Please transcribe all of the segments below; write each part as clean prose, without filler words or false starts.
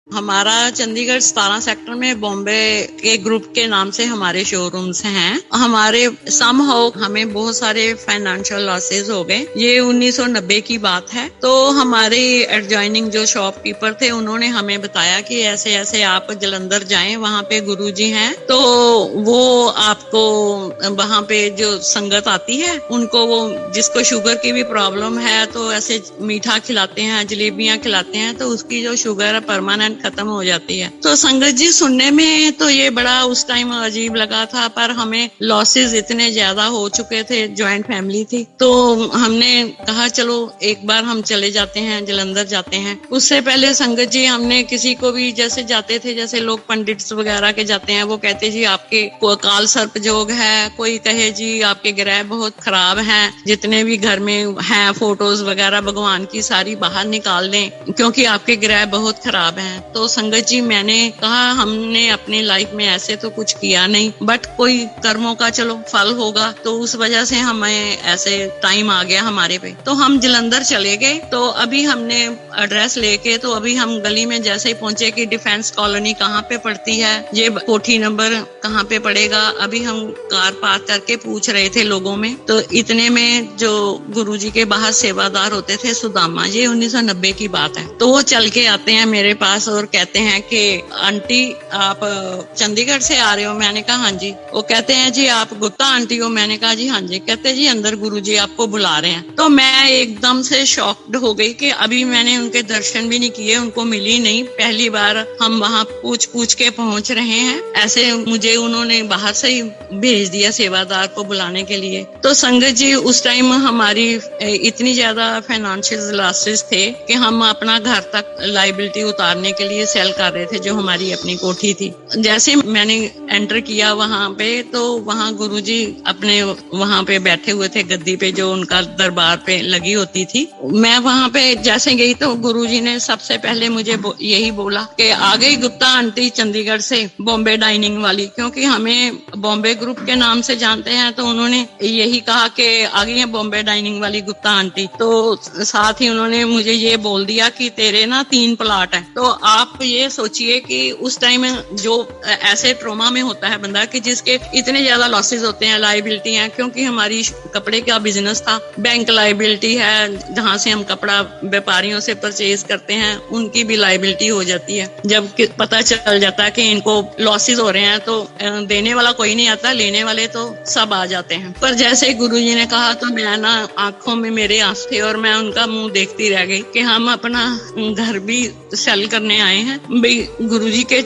हमारा चंडीगढ़ 17 सेक्टर में बॉम्बे के ग्रुप के नाम से हमारे शोरूम्स हैं। हमारे समहाउ हमें बहुत सारे फाइनेंशियल लॉसेस हो गए। ये 1990 की बात है। तो हमारे एडजॉइनिंग जो शॉपकीपर थे उन्होंने हमें बताया कि ऐसे ऐसे आप जलंधर जाएं, वहां पे गुरुजी हैं, तो वो आपको वहां पे जो संगत आती है उनको, वो जिसको शुगर की भी प्रॉब्लम है तो ऐसे मीठा खिलाते हैं, जलेबियां खिलाते हैं, तो उसकी जो शुगर है परमानेंट खत्म हो जाती है। तो संगत जी, सुनने में तो ये बड़ा उस टाइम अजीब लगा था, पर हमें लॉसेस इतने ज्यादा हो चुके थे, जॉइंट फैमिली थी, तो हमने कहा चलो एक बार हम चले जाते हैं, जलंधर जाते हैं। उससे पहले संगत जी हमने किसी को भी जैसे जाते थे, जैसे लोग पंडित वगैरह के जाते हैं, वो कहते जी आपके काल सर्प योग है, कोई कहे जी आपके ग्रह बहुत खराब हैं, जितने भी घर में हैं फोटोज वगैरह भगवान की सारी बाहर निकाल दें क्योंकि आपके ग्रह बहुत खराब हैं। तो संगत जी, मैंने कहा हमने अपनी लाइफ में ऐसे तो कुछ किया नहीं, बट कोई कर्मों का चलो फल होगा, तो उस वजह से हमें ऐसे टाइम आ गया हमारे पे। तो हम जलंधर चले गए। तो अभी हमने एड्रेस लेके, तो अभी हम गली में जैसे ही पहुंचे कि डिफेंस कॉलोनी कहाँ पे पड़ती है, ये कोठी नंबर कहाँ पे पड़ेगा, अभी हम कार पार्क करके पूछ रहे थे लोगों में। तो इतने में जो गुरुजी के बाहर सेवादार होते थे सुदामा, ये 1990 की बात है, तो वो चल के आते हैं मेरे पास और कहते हैं कि आंटी आप चंडीगढ़ से आ रहे हो? मैंने कहा हाँ जी। वो कहते हैं जी आप गुप्ता आंटी हो? मैंने कहा जी हाँ जी। कहते जी अंदर गुरुजी आपको बुला रहे हैं। तो मैं एकदम से शॉक्ड हो गई कि अभी मैंने उनके दर्शन भी नहीं किए, उनको मिली नहीं, पहली बार हम वहाँ पूछ पूछ के पहुंच रहे हैं। ऐसे मुझे उन्होंने बाहर से ही भेज दिया सेवादार को बुलाने के लिए। तो संगत जी, उस टाइम हमारी इतनी ज्यादा फाइनेंशियल लॉसेस थे कि हम अपना घर तक लाइबिलिटी उतारने के लिए सेल कर रहे थे, जो हमारी अपनी कोठी थी। जैसे मैंने एंटर किया वहां पे, तो वहां गुरुजी अपने वहां पे बैठे हुए थे गद्दी पे, जो उनका दरबार पे लगी होती थी। मैं वहां पे जैसे गई तो गुरुजी ने सबसे पहले मुझे यही बोला कि आ गई गुप्ता आंटी चंडीगढ़ से, बॉम्बे डाइनिंग वाली, क्योंकि हमें बॉम्बे ग्रुप के नाम से जानते हैं। तो उन्होंने यही कहा कि आ गई है बॉम्बे डाइनिंग वाली गुप्ता आंटी। तो साथ ही उन्होंने मुझे ये बोल दिया कि तेरे ना 3 प्लाट है। तो आप ये सोचिए कि उस टाइम जो ऐसे ट्रोमा में होता है बंदा कि जिसके इतने ज्यादा लॉसेस होते हैं, लाइबिलिटी है, क्योंकि हमारी कपड़े का बिजनेस था, बैंक लाइबिलिटी है, जहाँ से हम कपड़ा व्यापारियों से परचेज करते हैं उनकी भी लाइबिलिटी हो जाती है। जब पता चल जाता है कि इनको लॉसेस हो रहे हैं तो देने वाला कोई नहीं आता, लेने वाले तो सब आ जाते हैं। पर जैसे गुरुजी ने कहा तो मैं ना, आंखों में मेरे आंसू थे और मैं उनका मुंह देखती रह गई कि हम अपना घर भी सेल करने आए हैं, भाई गुरुजी के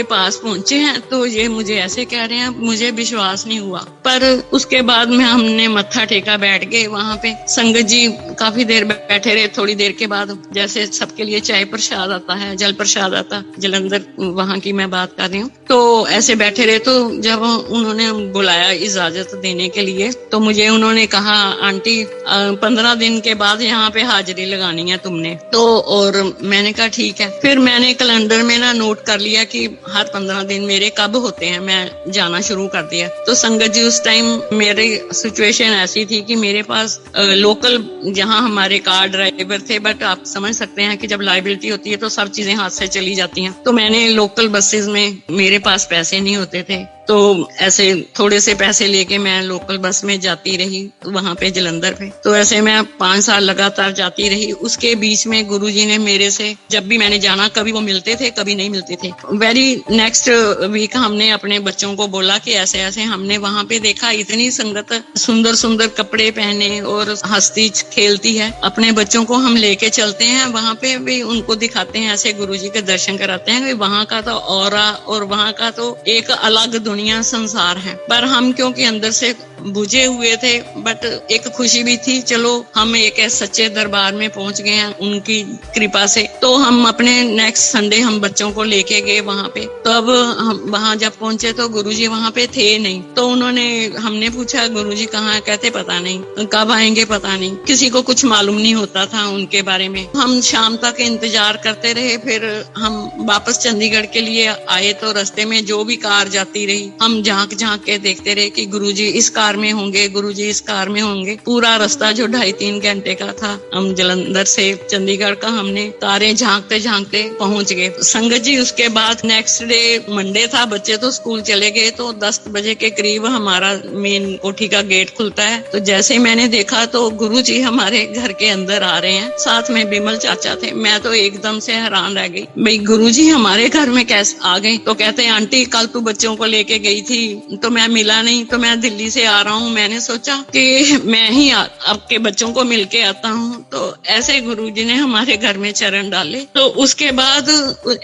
पास पहुंचे हैं तो ये मुझे ऐसे कह रहे हैं। मुझे विश्वास नहीं हुआ। पर उसके बाद में हमने मत्था टेका, बैठ गए वहां पे। संगत जी काफी देर बैठे रहे। थोड़ी देर के बाद जैसे सबके लिए चाय प्रसाद आता है, जल प्रसाद आता, जलंधर वहां की मैं बात कर रही हूँ, तो ऐसे बैठे रहे। तो जब उन्होंने बुलाया इजाजत देने के लिए, तो मुझे उन्होंने कहा आंटी 15 दिन के बाद यहाँ पे हाजिरी लगानी है तुमने। तो और मैंने कहा ठीक है। फिर मैंने कैलेंडर में ना नोट कर लिया कि हर 15 दिन मेरे कब होते हैं, मैं जाना शुरू कर दिया। तो संगत जी, उस टाइम मेरी सिचुएशन ऐसी थी कि मेरे पास लोकल जहाँ हमारे कार ड्राइवर थे, बट आप समझ सकते हैं कि जब लाइबिलिटी होती है तो सब चीजें हाथ से चली जाती हैं। तो मैंने लोकल बसेस में, मेरे पास पैसे नहीं होते थे, तो ऐसे थोड़े से पैसे लेके मैं लोकल बस में जाती रही वहां पे जलंधर पे। तो ऐसे मैं 5 साल लगातार जाती रही। उसके बीच में गुरुजी ने मेरे से, जब भी मैंने जाना, कभी वो मिलते थे कभी नहीं मिलते थे। वेरी नेक्स्ट वीक हमने अपने बच्चों को बोला कि ऐसे ऐसे हमने वहां पे देखा, इतनी संगत सुंदर सुंदर कपड़े पहने और हंसती खेलती है। अपने बच्चों को हम लेके चलते हैं वहां पे भी, उनको दिखाते हैं, ऐसे गुरुजी के दर्शन कराते हैं। वहां का तो ऑरा और वहां का तो एक अलग दुनिया संसार है। पर हम क्योंकि अंदर से बुझे हुए थे, बट एक खुशी भी थी, चलो हम एक सच्चे दरबार में पहुंच गए हैं उनकी कृपा से। तो हम अपने नेक्स्ट संडे हम बच्चों को लेके गए वहां पे। तो अब हम वहां जब पहुंचे तो गुरुजी वहां पे थे नहीं। तो उन्होंने, हमने पूछा गुरुजी कहाँ है? कहते पता नहीं, कब आएंगे पता नहीं। किसी को कुछ मालूम नहीं होता था उनके बारे में। हम शाम तक इंतजार करते रहे। फिर हम वापस चंडीगढ़ के लिए आए तो रास्ते में जो भी कार जाती रही, हम झांक झांक के देखते रहे कि गुरुजी इस कार कार में होंगे, गुरुजी इस कार में होंगे। पूरा रास्ता जो 2.5-3 घंटे का था, हम जलंधर से चंडीगढ़ का हमने कारें झांकते झांकते पहुंच गए। संगत जी उसके बाद नेक्स्ट डे मंडे था, बच्चे तो स्कूल चले गए, तो 10 बजे के करीब हमारा मेन कोठी का गेट खुलता है। तो जैसे ही मैंने देखा तो गुरुजी हमारे घर के अंदर आ रहे हैं, साथ में बिमल चाचा थे। मैं तो एकदम से हैरान रह गई, भाई गुरुजी हमारे घर में कैसे आ गए। तो कहते हैं आंटी कल तू बच्चों को लेके गई थी तो मैं मिला नहीं, तो मैं दिल्ली से आ रहा हूँ। मैंने सोचा कि मैं ही आपके बच्चों को मिलके आता हूँ। तो ऐसे गुरुजी ने हमारे घर में चरण डाले। तो उसके बाद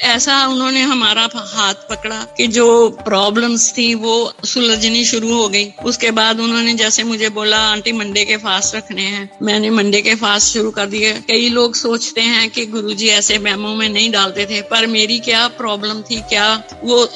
ऐसा उन्होंने हमारा हाथ पकड़ा कि जो प्रॉब्लम्स थी वो सुलझनी शुरू हो गई। उसके बाद उन्होंने जैसे मुझे बोला आंटी मंडे के फास्ट रखने हैं, मैंने मंडे के फास्ट शुरू कर दिए। कई लोग सोचते हैं कि गुरुजी ऐसे मेमो में नहीं डालते थे, पर मेरी क्या प्रॉब्लम थी क्या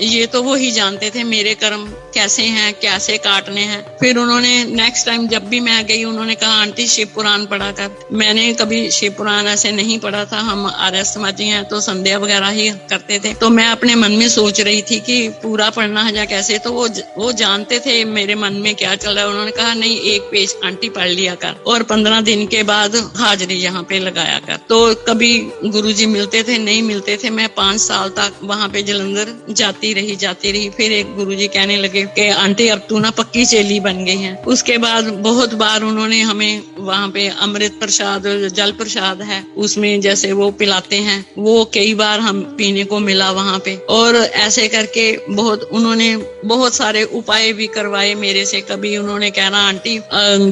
ये तो वो ही जानते थे मेरे कर्म कैसे हैं, कैसे काटने हैं। फिर उन्होंने नेक्स्ट टाइम जब भी मैं गई उन्होंने कहा आंटी शिव पुराण पढ़ा कर। मैंने कभी शिव पुराण ऐसे नहीं पढ़ा था, हम आर्य समाजी हैं तो संध्या वगैरह ही करते थे। तो मैं अपने मन में सोच रही थी कि पूरा पढ़ना है या कैसे, तो वो जानते थे मेरे मन में क्या चल रहा है। उन्होंने कहा नहीं एक पेज आंटी पढ़ लिया कर और 15 दिन के बाद हाजिरी यहाँ पे लगाया कर। तो कभी गुरुजी मिलते थे नहीं मिलते थे, मैं 5 साल तक वहाँ पे जलंधर जाती रही। फिर एक गुरुजी कहने लगे कि आंटी अब तू ना पक्की चेली बन गई है। उसके बाद बहुत बार उन्होंने हमें वहाँ पे अमृत प्रसाद, जल प्रसाद है उसमें जैसे वो पिलाते हैं, वो कई बार हम पीने को मिला वहाँ पे। और ऐसे करके उन्होंने बहुत सारे उपाय भी करवाए मेरे से। कभी उन्होंने कहना आंटी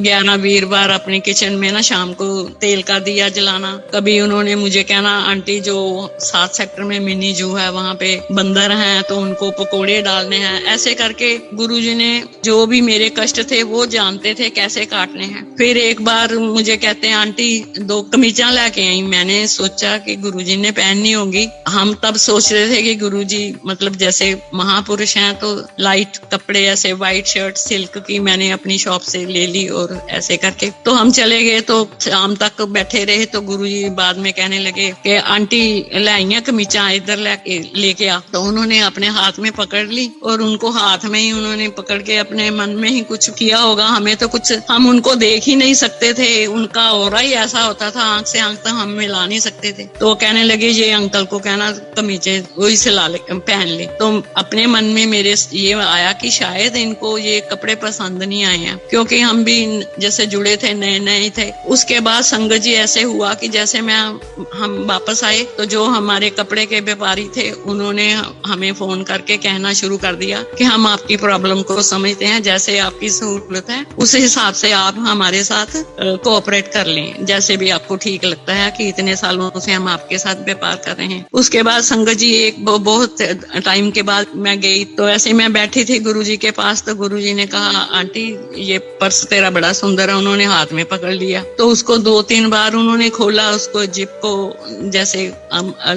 11 वीरवार अपने किचन में ना शाम को तेल का दिया जलाना। कभी उन्होंने मुझे कहना आंटी जो 7 सेक्टर में मिनी जू है वहाँ पे बंदर हैं तो उनको पकोड़े डालने हैं। ऐसे करके गुरुजी ने जो भी मेरे कष्ट थे वो जानते थे कैसे काटने हैं। फिर एक बार मुझे कहते हैं आंटी 2 कमीजा लेके आई। मैंने सोचा कि गुरुजी ने पहननी होगी। हम तब सोच रहे थे कि गुरुजी मतलब जैसे महापुरुष हैं तो लाइट कपड़े ऐसे व्हाइट शर्ट सिल्क की मैंने अपनी शॉप से ले ली और ऐसे करके तो हम चले गए। तो शाम तक बैठे रहे तो गुरुजी बाद में कहने लगे कि आंटी लाइया कमीजा इधर लेके आ। तो उन्होंने अपने हाथ में पकड़ ली और उनको हाथ में ही उन्होंने पकड़ के अपने मन में ही कुछ किया होगा। हमें तो कुछ, हम उनको देख ही नहीं सकते थे, उनका ऑरा ही ऐसा होता था, आंख से आंख तक हम मिला नहीं सकते थे। तो कहने लगे ये अंकल को कहना कमीजे वही से ला ले पहन ले। तो अपने मन में मेरे ये आया कि शायद इनको ये कपड़े पसंद नहीं आए हैं, क्योंकि हम भी जैसे जुड़े थे नए नए थे। उसके बाद संगत जी ऐसे हुआ कि जैसे हम वापस आए तो जो हमारे कपड़े के व्यापारी थे उन्होंने हमें फोन करके कहना शुरू कर दिया कि हम आपकी प्रॉब्लम को समझते हैं, जैसे आपकी सहूलत है उस हिसाब से आप हमारे साथ कोऑपरेट कर लें, जैसे भी आपको ठीक लगता है कि इतने सालों से हम आपके साथ व्यापार कर रहे हैं। उसके बाद संगत जी एक बहुत टाइम के बाद मैं गई तो ऐसे मैं बैठी थी गुरुजी के पास। तो गुरुजी ने कहा आंटी ये पर्स तेरा बड़ा सुंदर है। उन्होंने हाथ में पकड़ लिया तो उसको 2-3 बार उन्होंने खोला, उसको जिप को जैसे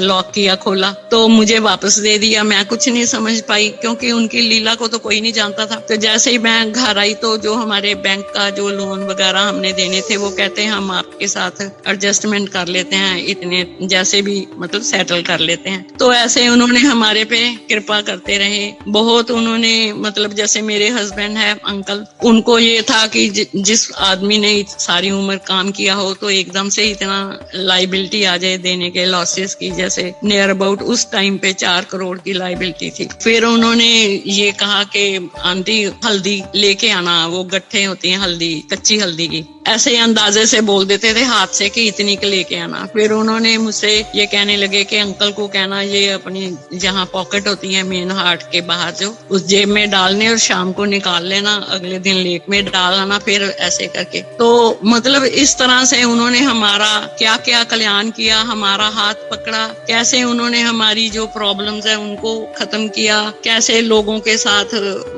लॉक किया, खोला तो मुझे वापस दे दिया। मैं कुछ नहीं समझ पाई क्योंकि उनकी लीला को तो कोई नहीं जानता था। तो जैसे ही मैं घर आई तो जो हमारे बैंक का जो लोन वगैरह हमने देने थे वो कहते हैं हम आपके साथ एडजस्टमेंट कर लेते हैं, इतने जैसे भी मतलब सेटल कर लेते हैं। तो ऐसे उन्होंने हमारे पे कृपा करते रहे बहुत। उन्होंने मतलब जैसे मेरे हस्बैंड है अंकल, उनको ये था कि जिस आदमी ने सारी उम्र काम किया हो तो एकदम से इतना लाइबिलिटी आ जाए देने के लॉसेस की, जैसे नियर अबाउट उस टाइम पे 4 करोड़ की लाइबिलिटी थी। फिर उन्होंने ये कहा कि आंटी हल्दी लेके आना, वो गट्ठे होती हैं हल्दी, कच्ची हल्दी की, ऐसे अंदाजे से बोल देते थे हाथ से कि इतनी के लेके आना। फिर उन्होंने मुझसे ये कहने लगे कि अंकल को कहना ये अपनी जहाँ पॉकेट होती है मेन हार्ट के बाहर जो उस जेब में डालने और शाम को निकाल लेना, अगले दिन लेक में डाल आना। फिर ऐसे करके तो मतलब इस तरह से उन्होंने हमारा क्या क्या कल्याण किया, हमारा हाथ पकड़ा, कैसे उन्होंने हमारी जो प्रॉब्लम्स है उनको खत्म किया, कैसे लोगों के साथ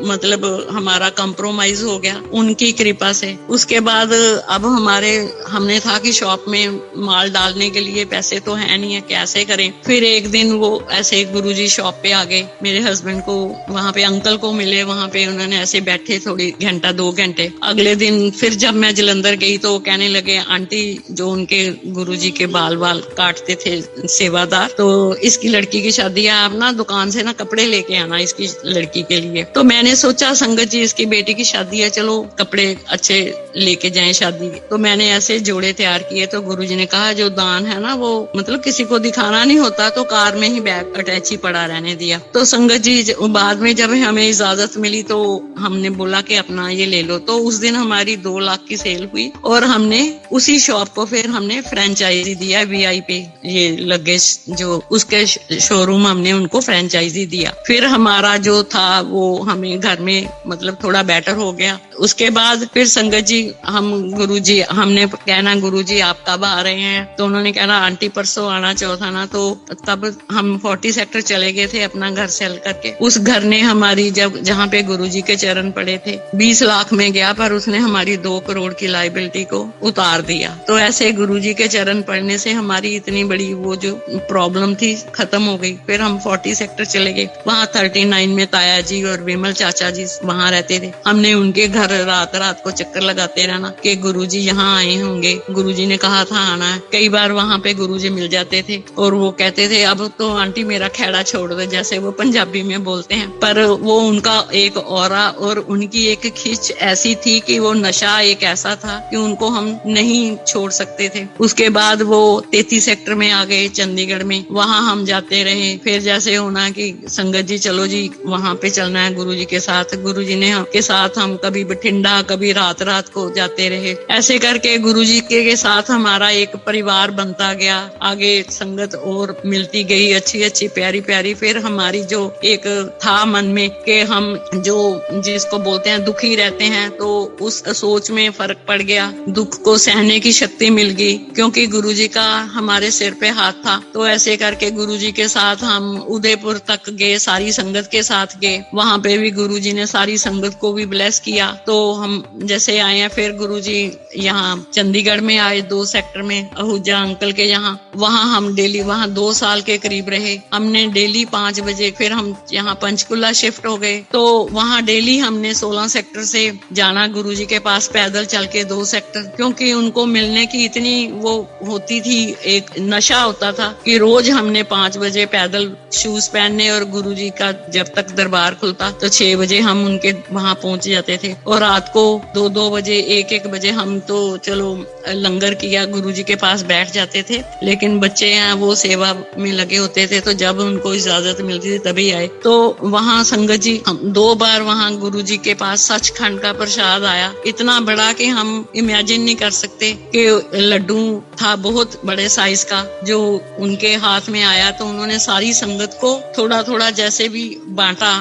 मतलब हमारा कंप्रोमाइज हो गया उनकी कृपा से। उसके बाद अब हमने था कि शॉप में माल डालने के लिए पैसे तो है नहीं है, कैसे करें। फिर एक दिन वो ऐसे गुरुजी शॉप पे आ गए, मेरे हस्बैंड को वहां पे अंकल को मिले, वहां पे उन्होंने ऐसे बैठे थोड़ी घंटा 2 घंटे। अगले दिन फिर जब मैं जलंधर गई तो कहने लगे, आंटी जो उनके गुरुजी के बाल काटते थे सेवादार, तो इसकी लड़की की शादी है, आप ना दुकान से ना कपड़े लेके आना इसकी लड़की के लिए। तो मैंने सोचा संगत जी इसकी बेटी की शादी है, चलो कपड़े अच्छे लेके जाएं शादी। तो मैंने ऐसे जोड़े तैयार किए। तो गुरुजी ने कहा जो दान है ना वो मतलब किसी को दिखाना नहीं होता, तो कार में ही बैग अटैच ही पड़ा रहने दिया। तो संगत जी बाद में जब हमें इजाजत मिली तो हमने बोला कि अपना ये ले लो। तो उस दिन हमारी 2 लाख की सेल हुई और हमने उसी शॉप को फिर हमने फ्रेंचाइजी दिया, VIP ये लगेज जो उसके शोरूम हमने उनको फ्रेंचाइजी दिया। फिर हमारा जो था वो हमें घर में मतलब थोड़ा बेटर हो गया। उसके बाद फिर संगत जी गुरुजी हमने कहना गुरुजी आप कब आ रहे हैं, तो उन्होंने कहना आंटी परसों आना चौथा ना। तो तब हम 40 सेक्टर चले गए थे अपना घर सेल करके। उस घर ने हमारी जहाँ पे गुरुजी के चरण पड़े थे 20 लाख में गया, पर उसने हमारी 2 करोड़ की लायबिलिटी को उतार दिया। तो ऐसे गुरुजी के चरण पड़ने से हमारी इतनी बड़ी वो जो प्रॉब्लम थी खत्म हो गई। फिर हम 40 सेक्टर चले गए, वहाँ 39 में ताया जी और विमल चाचा जी वहाँ रहते थे। हमने उनके घर रात को चक्कर लगाते रहना कि गुरुजी यहाँ आए होंगे, गुरुजी ने कहा था आना है। कई बार वहाँ पे गुरुजी मिल जाते थे और वो कहते थे अब तो आंटी मेरा खेड़ा छोड़ दो, जैसे वो पंजाबी में बोलते हैं। पर वो उनका एक ऑरा और उनकी एक खिंच ऐसी थी कि वो नशा एक ऐसा था कि उनको हम नहीं छोड़ सकते थे। उसके बाद वो 33 सेक्टर में आ गए चंडीगढ़ में, वहाँ हम जाते रहे। फिर जैसे होना कि संगत जी चलो जी वहाँ पे चलना है गुरुजी के साथ, गुरुजी ने के साथ हम कभी बठिंडा कभी रात को जाते रहे। ऐसे करके गुरुजी के साथ हमारा एक परिवार बनता गया। आगे संगत और मिलती गई अच्छी प्यारी। फिर हमारी जो एक था मन में कि हम जो जिसको बोलते हैं दुखी रहते हैं, तो उस सोच में फर्क पड़ गया, दुख को सहने की शक्ति मिल गई क्योंकि गुरुजी का हमारे सिर पे हाथ था। तो ऐसे करके गुरुजी के साथ हम उदयपुर तक गए, सारी संगत के साथ गए। वहां पे भी गुरुजी ने सारी संगत को भी ब्लेस किया। तो हम जैसे आए हैं फिर गुरुजी यहाँ चंडीगढ़ में आए 2 सेक्टर में आहूजा अंकल के यहाँ, वहाँ हम डेली वहाँ 2 साल के करीब रहे। हमने डेली 5 बजे फिर हम यहाँ पंचकुला शिफ्ट हो गए। तो वहाँ डेली हमने 16 सेक्टर से जाना गुरुजी के पास पैदल चल के 2 सेक्टर, क्योंकि उनको मिलने की इतनी वो होती थी, एक नशा होता था कि रोज हमने 5 बजे पैदल शूज पहनने और गुरुजी का जब तक दरबार खुलता तो 6 बजे हम उनके वहाँ पहुंच जाते थे। और रात को 2-2 बजे 1-1 बजे हम तो चलो लंगर किया गुरुजी के पास बैठ जाते थे, लेकिन बच्चे हैं वो सेवा में लगे होते थे, तो जब उनको इजाजत मिलती थी तभी आए। तो वहाँ संगत जी हम 2 बार वहाँ गुरुजी के पास सचखंड का प्रसाद आया, इतना बड़ा कि हम इमेजिन नहीं कर सकते कि लड्डू था बहुत बड़े साइज का जो उनके हाथ में आया। तो उन्होंने सारी संगत को थोड़ा थोड़ा जैसे भी बांटा,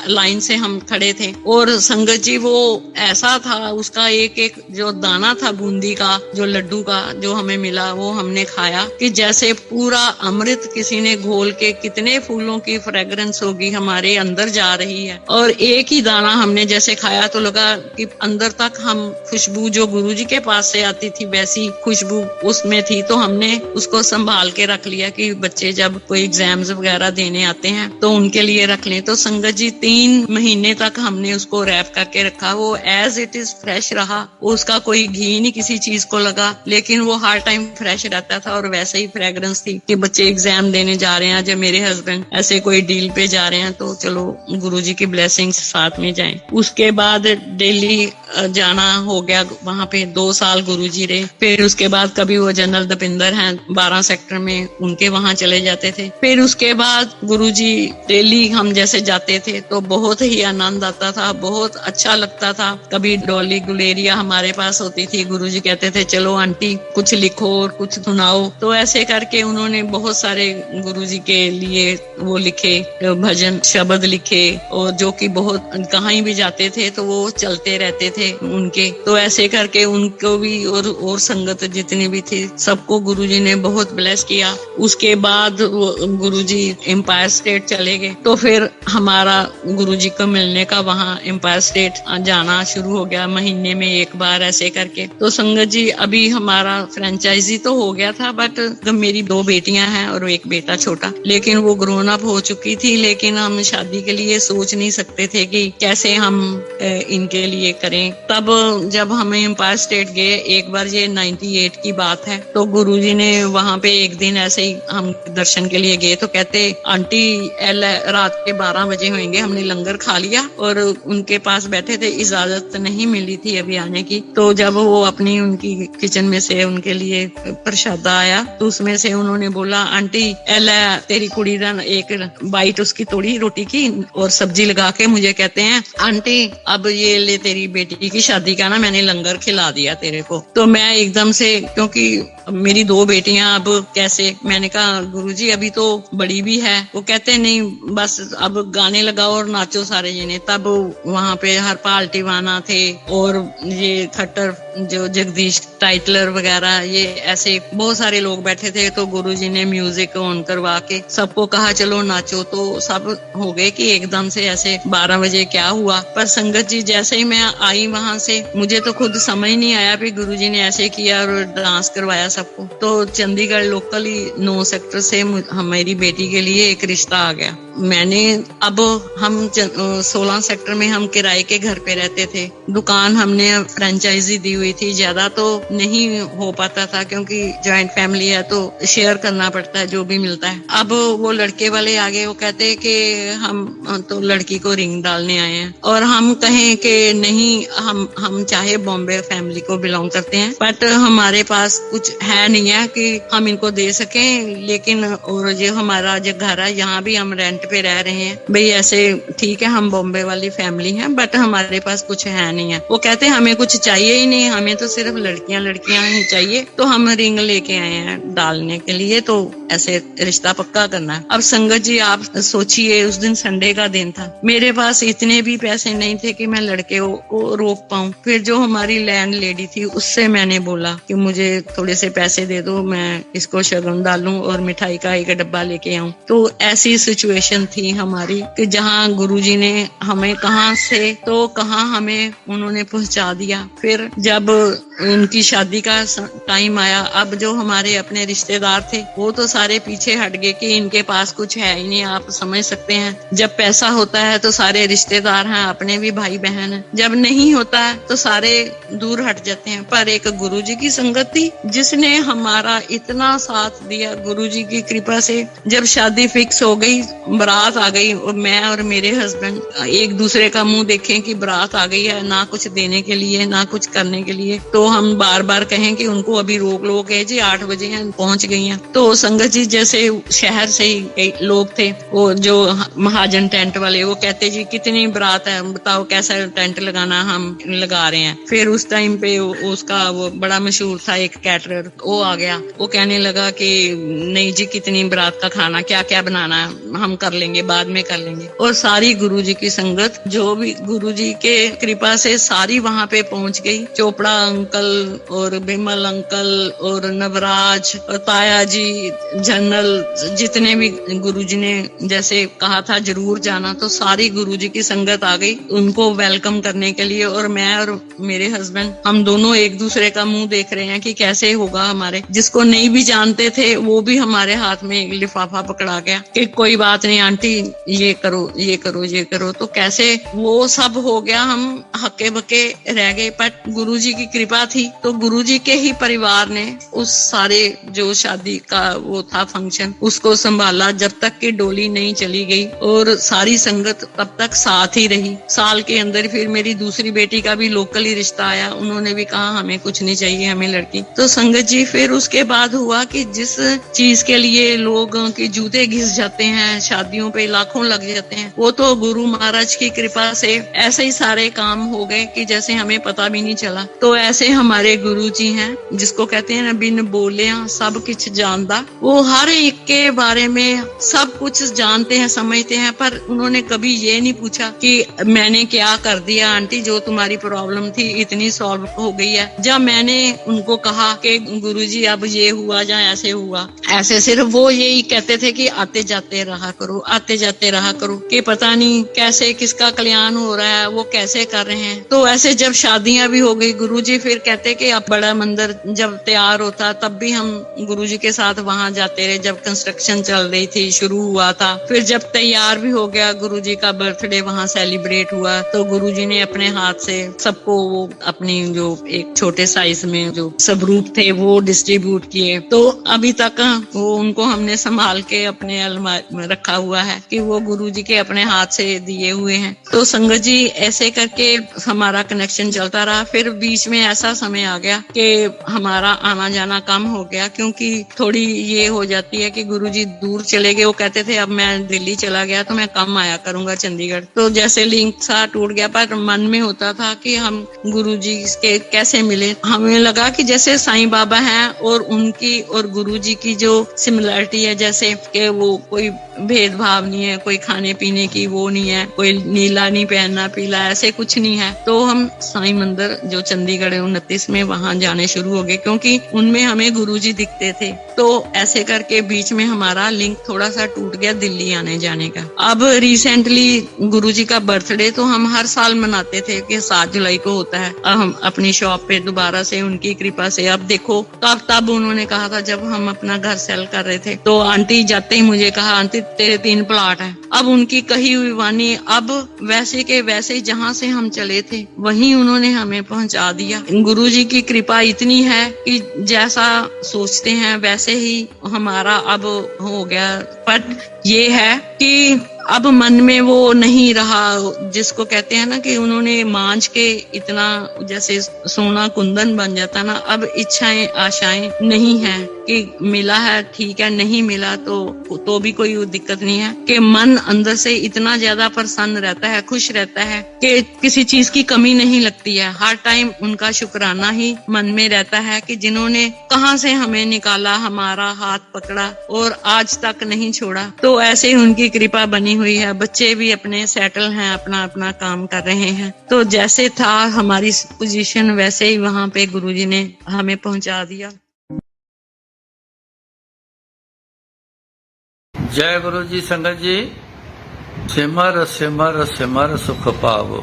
लाइन से हम खड़े थे। और संगत जी वो ऐसा था, उसका एक एक जो दाना था बूंदी का, जो लड्डू का जो हमें मिला वो हमने खाया कि जैसे पूरा अमृत किसी ने घोल के, कितने फूलों की फ्रेग्रेंस होगी हमारे अंदर जा रही है। और एक ही दाना हमने जैसे खाया तो लगा कि अंदर तक हम खुशबू जो गुरुजी के पास से आती थी वैसी खुशबू उसमें थी। तो हमने उसको संभाल के रख लिया कि बच्चे जब कोई एग्जाम्स वगैरह देने आते हैं तो उनके लिए रख लें। तो संगत जी 3 महीने तक हमने उसको रैप करके रखा, वो एज इट इज फ्रेश रहा, उसका कोई घी नहीं किसी चीज को लगा, लेकिन वो हर टाइम फ्रेश रहता था। और वैसे ही फ्रेग्रेंस थी कि बच्चे एग्जाम देने जा रहे हैं, जब मेरे हस्बैंड ऐसे कोई डील पे जा रहे हैं तो चलो गुरुजी की ब्लेसिंग्स साथ में जाएं। उसके बाद डेली जाना हो गया वहां पे, 2 साल गुरुजी रहे। फिर उसके बाद कभी वो जनरल दपिंदर हैं 12 सेक्टर में, उनके वहां चले जाते थे। फिर उसके बाद गुरुजी डेली हम जैसे जाते थे तो बहुत ही आनंद आता था, बहुत अच्छा लगता था। कभी डॉली गुलेरिया हमारे पास होती थी, गुरुजी कहते थे चलो आंटी कुछ लिखो और कुछ सुनाओ। तो ऐसे करके उन्होंने बहुत सारे गुरुजी के लिए वो लिखे भजन शब्द शब्द लिखे, और जो कि बहुत कहीं भी जाते थे तो वो चलते रहते थे उनके। तो ऐसे करके उनको भी और संगत जितनी भी थी सबको गुरुजी ने बहुत ब्लेस किया। उसके बाद गुरुजी एम्पायर स्टेट चले गए, तो फिर हमारा गुरुजी को मिलने का वहाँ एम्पायर स्टेट जाना शुरू हो गया, महीने में एक बार ऐसे करके। तो संगत जी अभी हमारा फ्रेंचाइजी तो हो गया था, बट मेरी 2 बेटियां हैं और एक बेटा छोटा, लेकिन वो ग्रोन अप हो चुकी थी। लेकिन हम शादी के लिए सोच नहीं सकते थे कि कैसे हम इनके लिए करें। तब जब हम एम्पायर स्टेट गए एक बार, ये 98 की बात है, तो गुरुजी ने वहां पे एक दिन ऐसे ही हम दर्शन के लिए गए, तो कहते आंटी रात के 12 बजे होंगे, हमने लंगर खा लिया और उनके पास बैठे थे, इजाजत नहीं मिली थी अभी आने की। तो जब वो अपनी उनकी किचन में से उनके लिए प्रसाद आया, तो उसमें से उन्होंने बोला, आंटी एला तेरी कुड़ी दा एक बाइट उसकी तोड़ी रोटी की और सब्जी लगा के मुझे कहते हैं, आंटी अब ये ले तेरी बेटी की शादी का ना मैंने लंगर खिला दिया तेरे को। तो मैं एकदम से, क्योंकि मेरी 2 बेटियां, अब कैसे, मैंने कहा गुरुजी अभी तो बड़ी भी है। वो कहते नहीं बस अब गाने लगाओ और नाचो सारे जने। तब वहां पे हरपाल टिवाना थे और ये खट्टर जो जगदीश टाइटलर वगैरह, ये ऐसे बहुत सारे लोग बैठे थे। तो गुरुजी ने म्यूजिक ऑन करवा के सबको कहा चलो नाचो। तो सब हो गए कि एकदम से ऐसे 12 बजे क्या हुआ। पर संगत जी जैसे ही मैं आई वहां से, मुझे तो खुद समझ नहीं आया कि गुरुजी ने ऐसे किया और डांस करवाया सबको। तो चंडीगढ़ लोकली 9 सेक्टर से हमारी बेटी के लिए एक रिश्ता आ गया। मैंने अब हम 16 सेक्टर में हम किराए के घर पे रहते थे। दुकान हमने फ्रेंचाइजी दी हुई थी, ज्यादा तो नहीं हो पाता था क्योंकि जॉइंट फैमिली है तो शेयर करना पड़ता है जो भी मिलता है। अब वो लड़के वाले आगे, वो कहते हैं कि हम तो लड़की को रिंग डालने आए हैं, और हम कहें कि नहीं, हम चाहे बॉम्बे फैमिली को बिलोंग करते हैं, बट हमारे पास कुछ है नहीं है कि हम इनको दे सकें। लेकिन और जो हमारा जो घर है यहाँ भी हम रेंट पे रह रहे हैं भाई, ऐसे ठीक है हम बॉम्बे वाली फैमिली हैं, बट हमारे पास कुछ है नहीं है। वो कहते हैं हमें कुछ चाहिए ही नहीं, हमें तो सिर्फ लड़कियां ही चाहिए, तो हम रिंग लेके आए हैं डालने के लिए, तो ऐसे रिश्ता पक्का करना है। अब संगत जी आप सोचिए, उस दिन संडे का दिन था, मेरे पास इतने भी पैसे नहीं थे कि मैं लड़के को रोक पाऊं। फिर जो हमारी लैंड लेडी थी उससे मैंने बोला कि मुझे थोड़े से पैसे दे दो, मैं इसको शगुन डालूं और मिठाई का एक डब्बा लेके आऊं। तो ऐसी सिचुएशन थी हमारी कि जहाँ गुरुजी ने हमें कहाँ से तो कहाँ हमें उन्होंने पहुंचा दिया। फिर जब उनकी शादी का टाइम आया, अब जो हमारे अपने रिश्तेदार थे वो तो सारे पीछे हट गए कि इनके पास कुछ है ही नहीं। आप समझ सकते हैं, जब पैसा होता है तो सारे रिश्तेदार हैं, अपने भी भाई बहन हैं, जब नहीं होता है तो सारे दूर हट जाते हैं। पर एक गुरुजी की संगत थी जिसने हमारा इतना साथ दिया, गुरुजी की कृपा से। जब शादी फिक्स हो गई, बारात आ गई, और मैं और मेरे हस्बैंड एक दूसरे का मुंह देखें कि बारात आ गई है, ना कुछ देने के लिए ना कुछ करने के लिए, तो हम बार बार कहें कि उनको अभी रोक लो, कहे जी 8 बजे हैं, पहुंच गई हैं। तो संगत जी जैसे शहर से ही लोग थे, वो जो महाजन टेंट वाले, वो कहते जी कितनी बारात है, बताओ कैसा टेंट लगाना, हम लगा रहे हैं। फिर उस टाइम पे उसका वो बड़ा मशहूर था एक कैटरर, वो आ गया, वो कहने लगा कि नहीं जी कितनी बारात का खाना क्या क्या बनाना है हम कर लेंगे, बाद में कर लेंगे। और सारी गुरुजी की संगत, जो भी गुरुजी के कृपा से सारी वहां पे पहुंच गई। चोपड़ा अंकल और बिमल अंकल और नवराज और ताया जी, जनरल, जितने भी गुरुजी ने जैसे कहा था जरूर जाना, तो सारी गुरुजी की संगत आ गई उनको वेलकम करने के लिए। और मैं और मेरे हस्बैंड, हम दोनों एक दूसरे का मुंह देख रहे हैं कि कैसे होगा। हमारे जिसको नहीं भी जानते थे वो भी हमारे हाथ में एक लिफाफा पकड़ा गया कि कोई बात नहीं आंटी, ये करो ये करो ये करो। तो कैसे वो सब हो गया, हम हक्के बक्के रह गए। पर गुरुजी की कृपा थी, तो गुरुजी के ही परिवार ने उस सारे जो शादी का वो था फंक्शन, उसको संभाला जब तक कि डोली नहीं चली गई, और सारी संगत तब तक साथ ही रही। साल के अंदर फिर मेरी दूसरी बेटी का भी लोकल ही रिश्ता आया, उन्होंने भी कहा हमें कुछ नहीं चाहिए, हमें लड़की। तो संगत जी फिर उसके बाद हुआ कि जिस चीज के लिए लोगों के जूते घिस जाते हैं शादी शादियों पे लाखों लग जाते हैं। वो तो गुरु महाराज की कृपा से ऐसे ही सारे काम हो गए कि जैसे हमें पता भी नहीं चला। तो ऐसे हमारे गुरु जी हैं, जिसको कहते हैं ना बिन बोले सब कुछ जानता। वो हर एक के बारे में सब कुछ जानते हैं, समझते हैं, पर उन्होंने कभी ये नहीं पूछा कि मैंने क्या कर दिया आंटी, जो तुम्हारी प्रॉब्लम थी इतनी सॉल्व हो गई है। जब मैंने उनको कहा कि गुरुजी अब ये हुआ या ऐसे हुआ, ऐसे सिर्फ वो यही कहते थे कि आते जाते रहा करो, आते जाते रहा करो, कि पता नहीं कैसे किसका कल्याण हो रहा है, वो कैसे कर रहे हैं। तो ऐसे जब शादियां भी हो गई, गुरुजी फिर कहते कि अब बड़ा मंदिर जब तैयार होता तब भी हम गुरुजी के साथ वहां जाते रहे। जब कंस्ट्रक्शन चल रही थी, शुरू हुआ था, फिर जब तैयार भी हो गया, गुरुजी का बर्थडे वहां सेलिब्रेट हुआ, तो गुरुजी ने अपने हाथ से सबको वो अपनी जो एक छोटे साइज में जो सब रूप थे वो डिस्ट्रीब्यूट किए। तो अभी तक वो उनको हमने संभाल के अपने अलमारी में रखा हुआ है कि वो गुरुजी के अपने हाथ से दिए हुए हैं। तो संगत जी ऐसे करके हमारा कनेक्शन चलता रहा। फिर बीच में ऐसा समय आ गया कि हमारा आना जाना कम हो गया, क्योंकि थोड़ी ये हो जाती है कि गुरुजी दूर चले गए। वो कहते थे अब मैं दिल्ली चला गया तो मैं कम आया करूंगा चंडीगढ़। तो जैसे लिंक सा टूट गया, पर मन में होता था कि हम गुरुजी के कैसे मिले। हमें लगा कि जैसे साईं बाबा हैं और उनकी और गुरुजी की जो सिमिलरिटी है, जैसे कि वो कोई भेदभाव नहीं है, कोई खाने पीने की वो नहीं है, कोई नीला नहीं पहनना पीला, ऐसे कुछ नहीं है। तो हम साईं मंदिर जो चंडीगढ़ 29 में वहां जाने शुरू हो गए, क्योंकि उनमें हमें गुरुजी दिखते थे। तो ऐसे करके बीच में हमारा लिंक थोड़ा सा टूट गया दिल्ली आने जाने का। अब रिसेंटली गुरुजी का बर्थडे तो हम हर साल मनाते थे कि 7 जुलाई को होता है। अब हम अपनी शॉप पे दोबारा से उनकी कृपा से, अब देखो तब उन्होंने कहा था जब हम अपना घर सेल कर रहे थे, तो आंटी जाते ही मुझे कहा आंटी तेरे 3 प्लॉट है। अब उनकी कही हुई वाणी अब वैसे के वैसे जहाँ से हम चले थे वहीं उन्होंने हमें पहुँचा दिया। गुरुजी की कृपा इतनी है कि जैसा सोचते हैं वैसे ही हमारा अब हो गया। बट ये है कि अब मन में वो नहीं रहा, जिसको कहते हैं ना कि उन्होंने मांझ के इतना जैसे सोना कुंदन बन जाता ना। अब इच्छाएं आशाएं नहीं है कि मिला है ठीक है, नहीं मिला तो भी कोई दिक्कत नहीं है, कि मन अंदर से इतना ज्यादा प्रसन्न रहता है, खुश रहता है कि किसी चीज की कमी नहीं लगती है। हर टाइम उनका शुक्राना ही मन में रहता है कि जिन्होंने कहां से हमें निकाला, हमारा हाथ पकड़ा और आज तक नहीं छोड़ा। तो ऐसे ही उनकी कृपा बनी हुई है। बच्चे भी अपने सेटल हैं, अपना अपना काम कर रहे हैं। तो जैसे था हमारी पोजीशन वैसे ही वहां पे गुरुजी ने हमें पहुंचा दिया। जय गुरु जी। संगत जी, सिमर सिमर सिमर सुख पावो,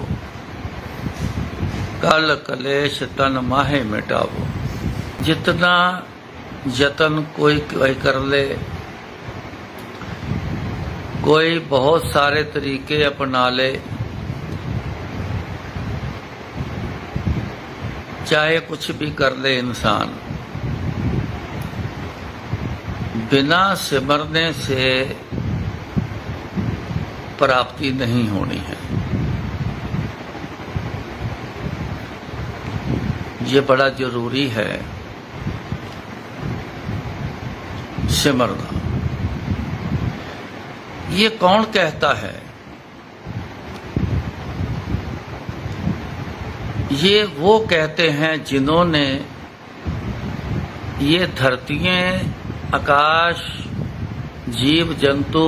कल कलेश तन माहे मिटावो। जितना जतन कोई कर ले, कोई बहुत सारे तरीके अपना ले, चाहे कुछ भी कर ले इंसान, बिना सिमरने से प्राप्ति नहीं होनी है। ये बड़ा जरूरी है सिमरना। ये कौन कहता है? ये वो कहते हैं जिन्होंने ये धरतियां, आकाश, जीव जंतु,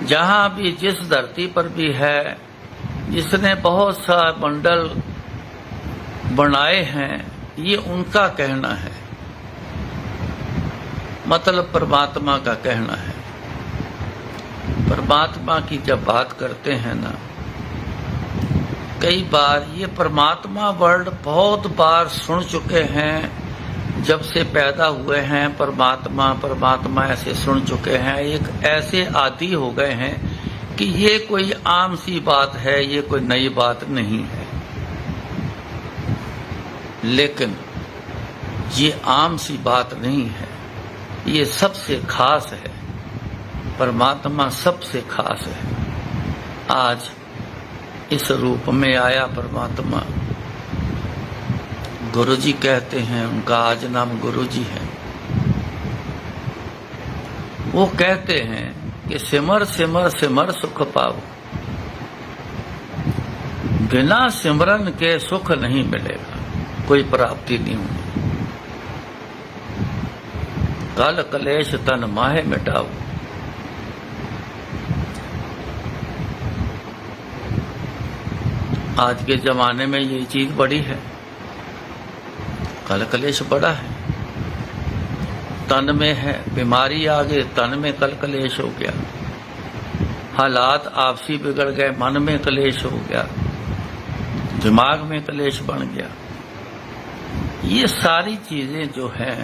जहां भी जिस धरती पर भी है, जिसने बहुत सा मंडल बनाए हैं, ये उनका कहना है, मतलब परमात्मा का कहना है। परमात्मा की जब बात करते हैं ना, कई बार ये परमात्मा वर्ड बहुत बार सुन चुके हैं। जब से पैदा हुए हैं परमात्मा परमात्मा ऐसे सुन चुके हैं, एक ऐसे आदी हो गए हैं कि ये कोई आम सी बात है, ये कोई नई बात नहीं है। लेकिन ये आम सी बात नहीं है, ये सबसे खास है। परमात्मा सबसे खास है। आज इस रूप में आया परमात्मा। गुरुजी कहते हैं, उनका आज नाम गुरुजी है। वो कहते हैं कि सिमर सिमर सिमर सुख पाओ, बिना सिमरन के सुख नहीं मिलेगा, कोई प्राप्ति नहीं होगी। कल कलेश तन माहे मिटाओ। आज के जमाने में ये चीज बड़ी है, कल कलेश बड़ा है, तन में है, बीमारी आ गई, तन में कल कलेश हो गया, हालात आपसी बिगड़ गए, मन में कलेश हो गया, दिमाग में कलेश बन गया। ये सारी चीजें जो हैं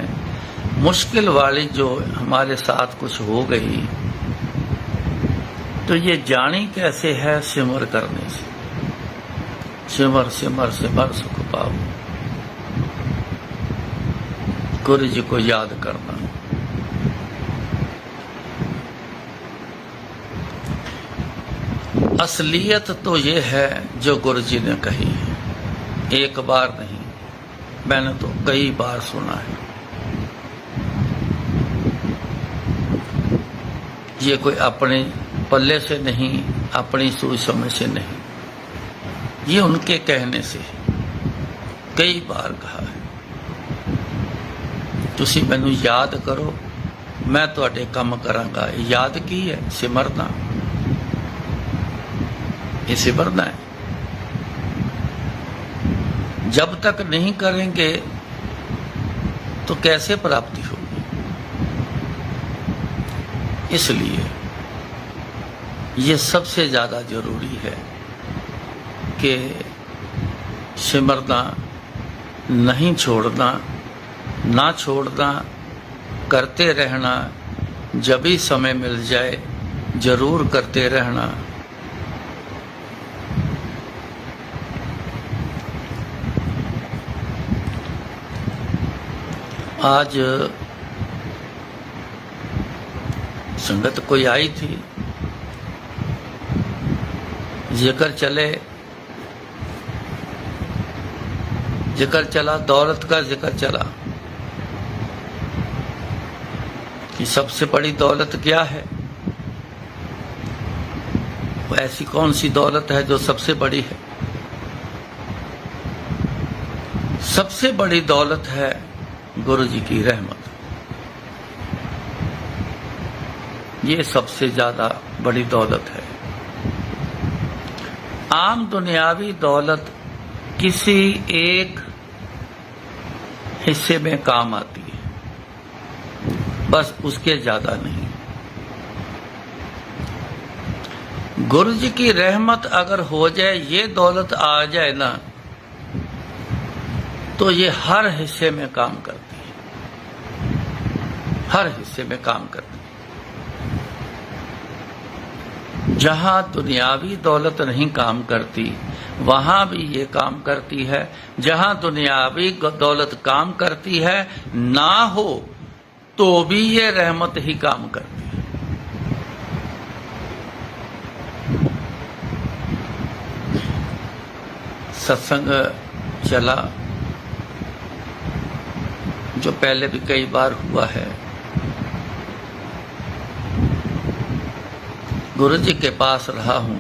मुश्किल वाली, जो हमारे साथ कुछ हो गई, तो ये जानी कैसे है? सिमर करने से। सिमर सिमर सिमर सुख पाओ, गुरु जी को याद करना। असलियत तो ये है जो गुरु जी ने कही है, एक बार नहीं, मैंने तो कई बार सुना है। ये कोई अपने पल्ले से नहीं, अपनी सोच समझ से नहीं, ये उनके कहने से कई बार कहा है। तुसी मैनू याद करो, मैं तुहाडे काम करांगा। याद की है? सिमरना। ये सिमरना है। जब तक नहीं करेंगे तो कैसे प्राप्ति होगी? इसलिए ये सबसे ज्यादा जरूरी है कि सिमरना, नहीं छोड़ना, ना छोड़ना, करते रहना, जब भी समय मिल जाए जरूर करते रहना। आज संगत कोई आई थी, जिक्र चला, दौलत का जिक्र चला कि सबसे बड़ी दौलत क्या है? वो ऐसी कौन सी दौलत है जो सबसे बड़ी है? सबसे बड़ी दौलत है गुरु जी की रहमत। ये सबसे ज्यादा बड़ी दौलत है। आम दुनियावी दौलत किसी एक हिस्से में काम आती है, बस उसके ज्यादा नहीं। गुरु जी की रहमत अगर हो जाए, ये दौलत आ जाए ना, तो ये हर हिस्से में काम करती है, हर हिस्से में काम करती है। जहां दुनियावी दौलत नहीं काम करती, वहां भी ये काम करती है। जहां दुनियावी दौलत काम करती है, ना हो तो भी ये रहमत ही काम करती है। सत्संग चला, जो पहले भी कई बार हुआ है। गुरु जी के पास रहा हूं,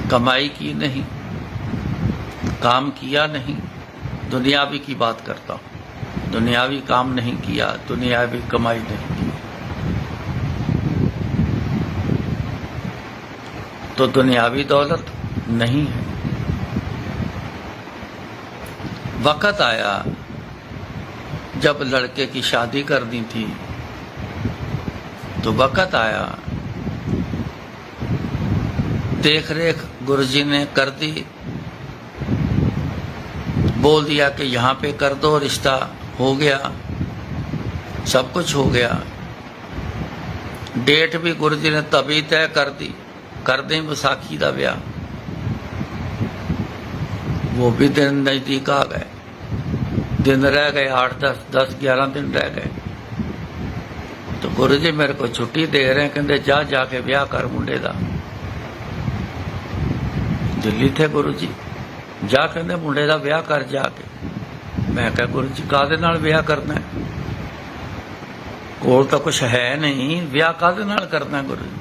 कमाई की नहीं, काम किया नहीं, दुनियावी की बात करता हूं। दुनियावी काम नहीं किया, दुनियावी कमाई नहीं की, तो दुनियावी दौलत नहीं है। वक्त आया जब लड़के की शादी करनी थी, तो वक्त आया, देख रेख गुरुजी ने कर दी, बोल दिया कि यहाँ पे कर दो, रिश्ता हो गया, सब कुछ हो गया। डेट भी गुरुजी ने तभी तय कर दी, कर दें विसाखी का ब्याह। वो भी दिन नजदीक आ गए, दिन रह गए 8-10-11 दिन रह गए। तो गुरु जी मेरे को छुट्टी दे रहे हैं, कहते जा जाके ब्याह कर मुंडे दा। दिल्ली थे गुरु जी, जा कहते मुंडे दा ब्याह कर जाके। मैं कहा गुरु जी कादे नाल ब्याह करना है? कोल तो कुछ है नहीं, विआह काहदे नाल करना गुरु जी?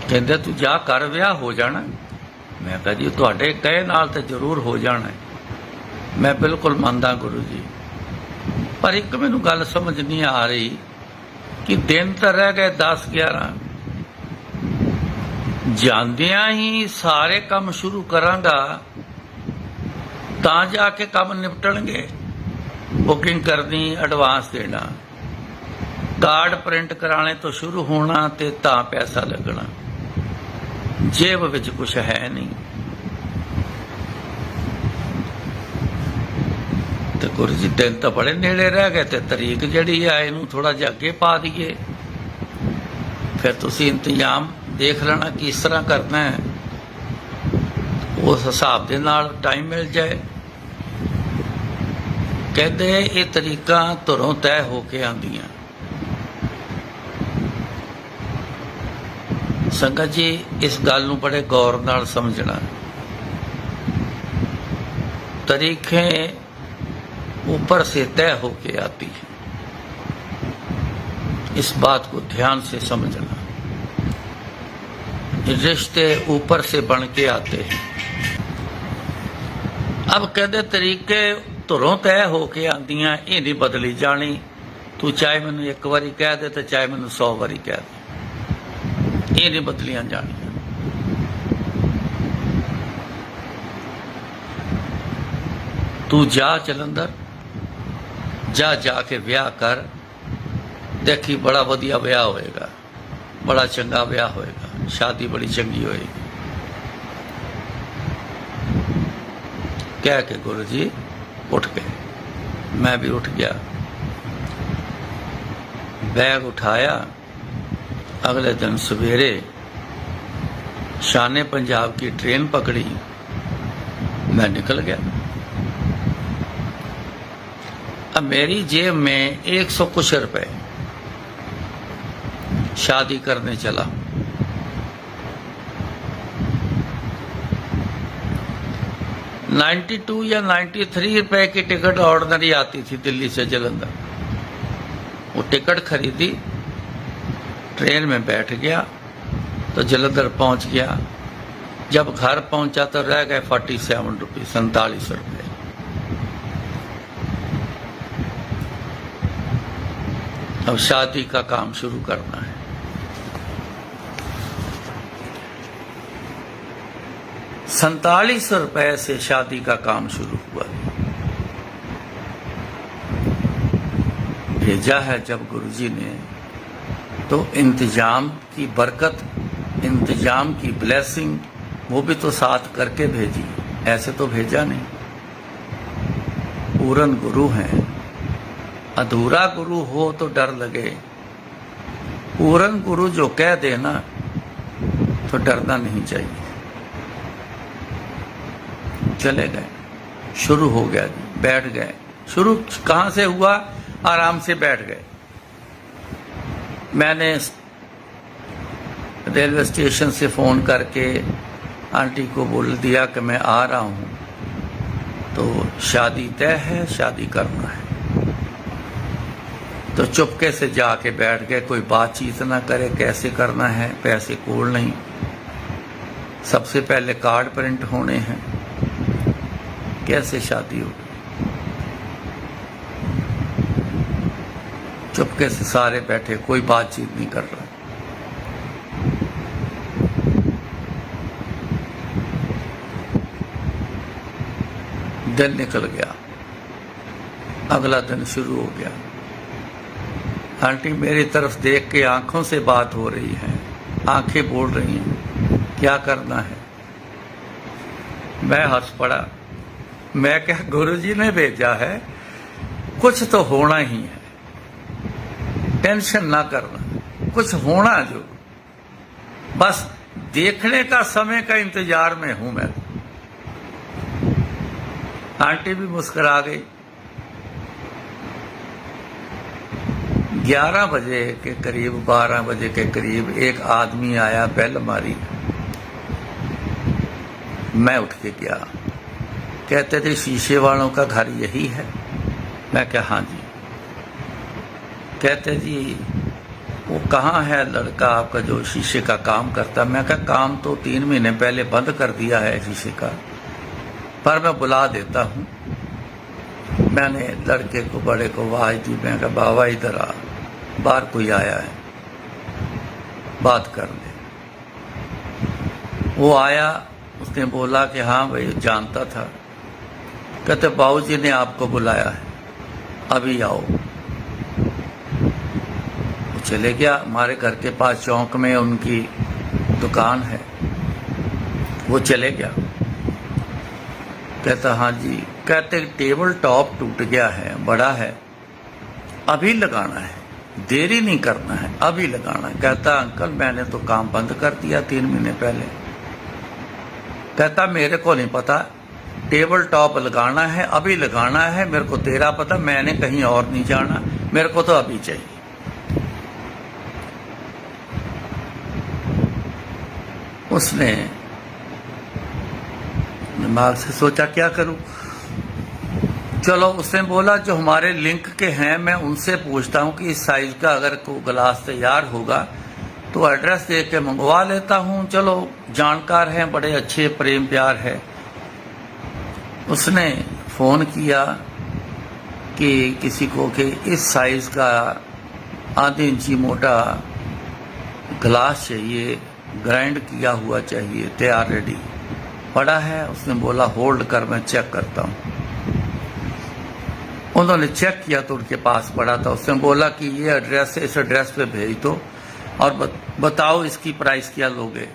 कहते तू जा कर विआह हो जाना। मैं कहा जी तुहाडे कहे नाल तो जरूर हो जाना है। मैं बिल्कुल मानदा गुरु जी, पर एक मैनू गल समझ नहीं आ रही कि दिन तो रह गए 10-11, जांदियां ही सारे काम शुरू करांगा तां जाके काम निपटणगे। बुकिंग करनी, एडवांस देना, कार्ड प्रिंट कराने तो शुरू होना ते तां पैसा लगना, जेब विच कुछ है नहीं। तो गुरु जी दिन तो बड़े नेड़े रह गए, ते तरीक जिहड़ी है इनू थोड़ा जिहा अगे पा दईए, फिर तुसीं इंतजाम देख लेना किस तरह करना है, उस हिसाब दे नाल टाइम मिल जाए। कहते ये तरीका धुरों तय होके आंदियां। संगत जी इस गल नूं बड़े गौर नाल समझना। तरीकें ऊपर से तय होके आती है, इस बात को ध्यान से समझना। रिश्ते ऊपर से बन के आते हैं। अब कहते तरीके धुरों तय होके आंदियां, ये नहीं बदली जानी। तू चाहे मैनू एक बारी कह दे तो चाहे मैनू 100 बारी कह दे, ये नहीं बदलियां जानियां। तू जा जलंधर, जा जाके विआह कर, देखी बड़ा वधिया विआह होएगा, बड़ा चंगा विआह होएगा, शादी बड़ी चंगी होएगी। कह के गुरु जी उठ गए। मैं भी उठ गया, बैग उठाया। अगले दिन सवेरे शाने पंजाब की ट्रेन पकड़ी, मैं निकल गया। अब मेरी जेब में 100 कुछ रुपए, शादी करने चला। $92 या $93 की टिकट ऑर्डिनरी आती थी दिल्ली से जलंधर। वो टिकट खरीदी, ट्रेन में बैठ गया तो जलंधर पहुंच गया। जब घर पहुंचा तो रह गए 47 रुपये, 47 रुपये। अब शादी का काम शुरू करना है। ₹47 से शादी का काम शुरू हुआ। भेजा है जब गुरुजी ने, तो इंतजाम की बरकत, इंतजाम की ब्लेसिंग वो भी तो साथ करके भेजी, ऐसे तो भेजा नहीं। पूर्ण गुरु हैं, अधूरा गुरु हो तो डर लगे, पूर्ण गुरु जो कह देना तो डरना नहीं चाहिए। चले गए, शुरू हो गया, बैठ गए। शुरू कहाँ से हुआ? आराम से बैठ गए। मैंने रेलवे स्टेशन से फ़ोन करके आंटी को बोल दिया कि मैं आ रहा हूँ, तो शादी तय है, शादी करना है। तो चुपके से जाके बैठ गए, कोई बातचीत ना करे, कैसे करना है, पैसे कोल नहीं। सबसे पहले कार्ड प्रिंट होने हैं, कैसे शादी होगी। चुपके से सारे बैठे, कोई बातचीत नहीं कर रहा। दिन निकल गया, अगला दिन शुरू हो गया। आंटी मेरी तरफ देख के आंखों से बात हो रही है, आंखें बोल रही हैं, क्या करना है। मैं हंस पड़ा। मैं क्या, गुरुजी ने भेजा है, कुछ तो होना ही है, टेंशन ना करना, कुछ होना जो, बस देखने का समय का इंतजार में हूं मैं। आंटी भी मुस्कुरा गई। 11 बजे के करीब, 12 बजे के करीब एक आदमी आया, बेल मारी। मैं उठ के गया, कहते थे शीशे वालों का घर यही है। मैं क्या हाँ जी। कहते जी वो कहाँ है लड़का आपका जो शीशे का काम करता? मैं क्या काम तो 3 महीने पहले बंद कर दिया है शीशे का, पर मैं बुला देता हूँ। मैंने लड़के को बड़े को आवाज दी। मैं कहा बाबा इधर आ, बाहर कोई आया है, बात कर ले। वो आया, उसने बोला कि हाँ भाई जानता था। कहते बाबूजी ने आपको बुलाया है, अभी आओ। वो चले गया। हमारे घर के पास चौक में उनकी दुकान है, वो चले गया। कहता हाँ जी। कहते टेबल टॉप टूट गया है, बड़ा है, अभी लगाना है, देरी नहीं करना है, अभी लगाना है। कहता अंकल मैंने तो काम बंद कर दिया 3 महीने पहले। कहता मेरे को नहीं पता, टेबल टॉप लगाना है, अभी लगाना है, मेरे को तेरा पता, मैंने कहीं और नहीं जाना, मेरे को तो अभी चाहिए। उसने दिमाग से सोचा क्या करूं। चलो उसने बोला जो हमारे लिंक के हैं मैं उनसे पूछता हूं कि इस साइज का अगर कोई गिलास तैयार होगा तो एड्रेस दे के मंगवा लेता हूं। चलो जानकार हैं, बड़े अच्छे, प्रेम प्यार है। उसने फोन किया कि किसी को कि इस साइज का आधे इंची मोटा गिलास चाहिए, ग्राइंड किया हुआ चाहिए, तैयार रेडी पड़ा है। उसने बोला होल्ड कर, मैं चेक करता हूं। उन्होंने चेक किया तो उनके पास पड़ा था। उसने बोला कि ये एड्रेस है, इस एड्रेस पे भेज दो और बताओ इसकी प्राइस क्या लोगे।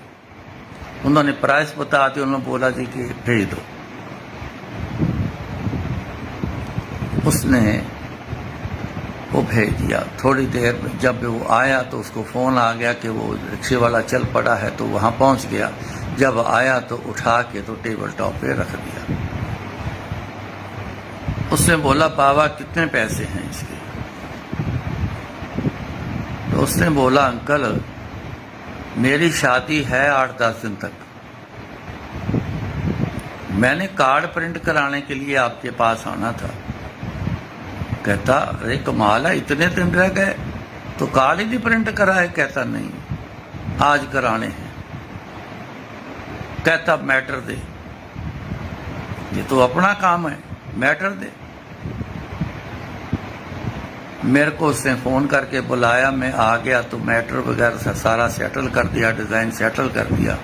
उन्होंने प्राइस बता दी। उन्होंने बोला जी कि भेज दो। उसने वो भेज दिया। थोड़ी देर में जब वो आया तो उसको फोन आ गया कि वो रिक्शे वाला चल पड़ा है, तो वहां पहुंच गया। जब आया तो उठा के तो टेबल टॉप पे रख दिया। उसने बोला बाबा कितने पैसे हैं इसके? तो उसने बोला अंकल मेरी शादी है 8-10 दिन तक, मैंने कार्ड प्रिंट कराने के लिए आपके पास आना था। कहता अरे कमाल है, इतने दिन रह गए तो कार्ड ही नहीं प्रिंट कराए? कहता नहीं, आज कराने हैं। कहता मैटर दे, ये तो अपना काम है, मैटर दे। मेरे को उसने फोन करके बुलाया, मैं आ गया तो मैटर वगैरह सारा सेटल कर दिया, डिजाइन सेटल कर दिया।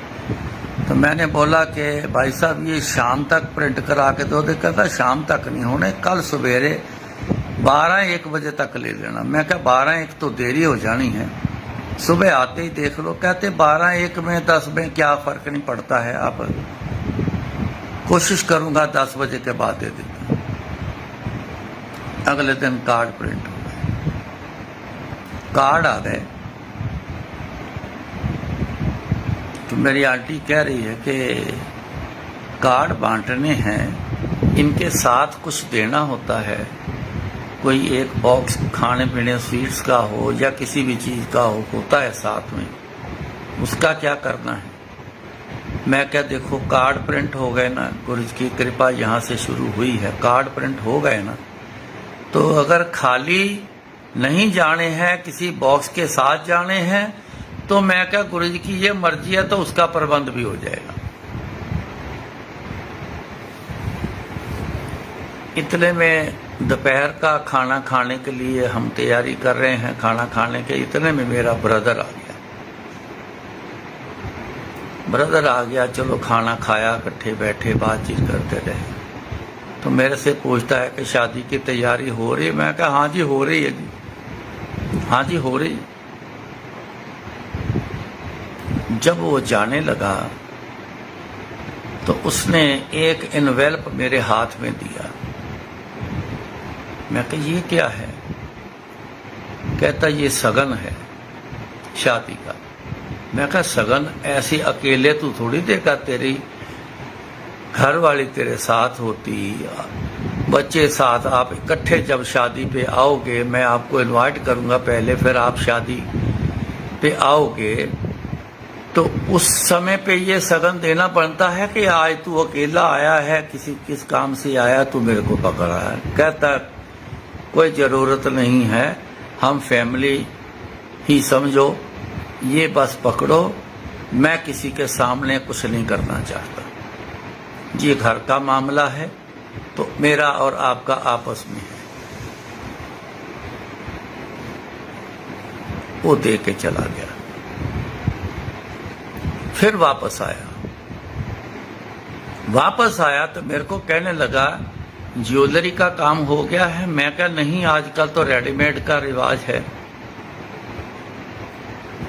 तो मैंने बोला कि भाई साहब ये शाम तक प्रिंट करा के दो। कहता शाम तक नहीं होने, कल सवेरे 12-1 बजे तक ले लेना। मैं क्या 12-1 तो देरी हो जानी है, सुबह आते ही देख लो। कहते 12-1 में 10 में क्या फर्क नहीं पड़ता है, आप कोशिश करूंगा 10 बजे के बाद दे देता। अगले दिन कार्ड प्रिंट हो गए, कार्ड आ गए। तो मेरी आंटी कह रही है कि कार्ड बांटने हैं, इनके साथ कुछ देना होता है, कोई एक बॉक्स खाने पीने स्वीट्स का हो या किसी भी चीज का हो, होता है साथ में, उसका क्या करना है? मैं क्या देखो कार्ड प्रिंट हो गए ना, गुरु की कृपा यहाँ से शुरू हुई है, कार्ड प्रिंट हो गए ना, तो अगर खाली नहीं जाने हैं, किसी बॉक्स के साथ जाने हैं, तो मैं क्या गुरु जी की ये मर्जी है, तो उसका प्रबंध भी हो जाएगा। इतने में दोपहर का खाना खाने के लिए हम तैयारी कर रहे हैं, खाना खाने के इतने में मेरा ब्रदर आ गया। ब्रदर आ गया, चलो खाना खाया, इकट्ठे बैठे बातचीत करते रहे। तो मेरे से पूछता है कि शादी की तैयारी हो रही है? मैं कहा हाँ जी हो रही है जी, हाँ जी हो रही। जब वो जाने लगा तो उसने एक एनवेल्प मेरे हाथ में दिया। मैं कहा ये क्या है? कहता ये सगन है शादी का। मैं कहा सगन ऐसे अकेले तू थोड़ी देगा, तेरी घर वाली तेरे साथ होती, बच्चे साथ, आप इकट्ठे जब शादी पे आओगे, मैं आपको इनवाइट करूंगा पहले, फिर आप शादी पे आओगे तो उस समय पे ये सगन देना पड़ता है कि आज तू अकेला आया है, किस काम से आया, तू मेरे को पकड़ा है। कहता कोई जरूरत नहीं है, हम फैमिली ही समझो, ये बस पकड़ो, मैं किसी के सामने कुछ नहीं करना चाहता, ये घर का मामला है तो मेरा और आपका आपस में है। वो दे के चला गया। फिर वापस आया तो मेरे को कहने लगा ज्वेलरी का काम हो गया है। मैं कहा नहीं, आजकल तो रेडीमेड का रिवाज है,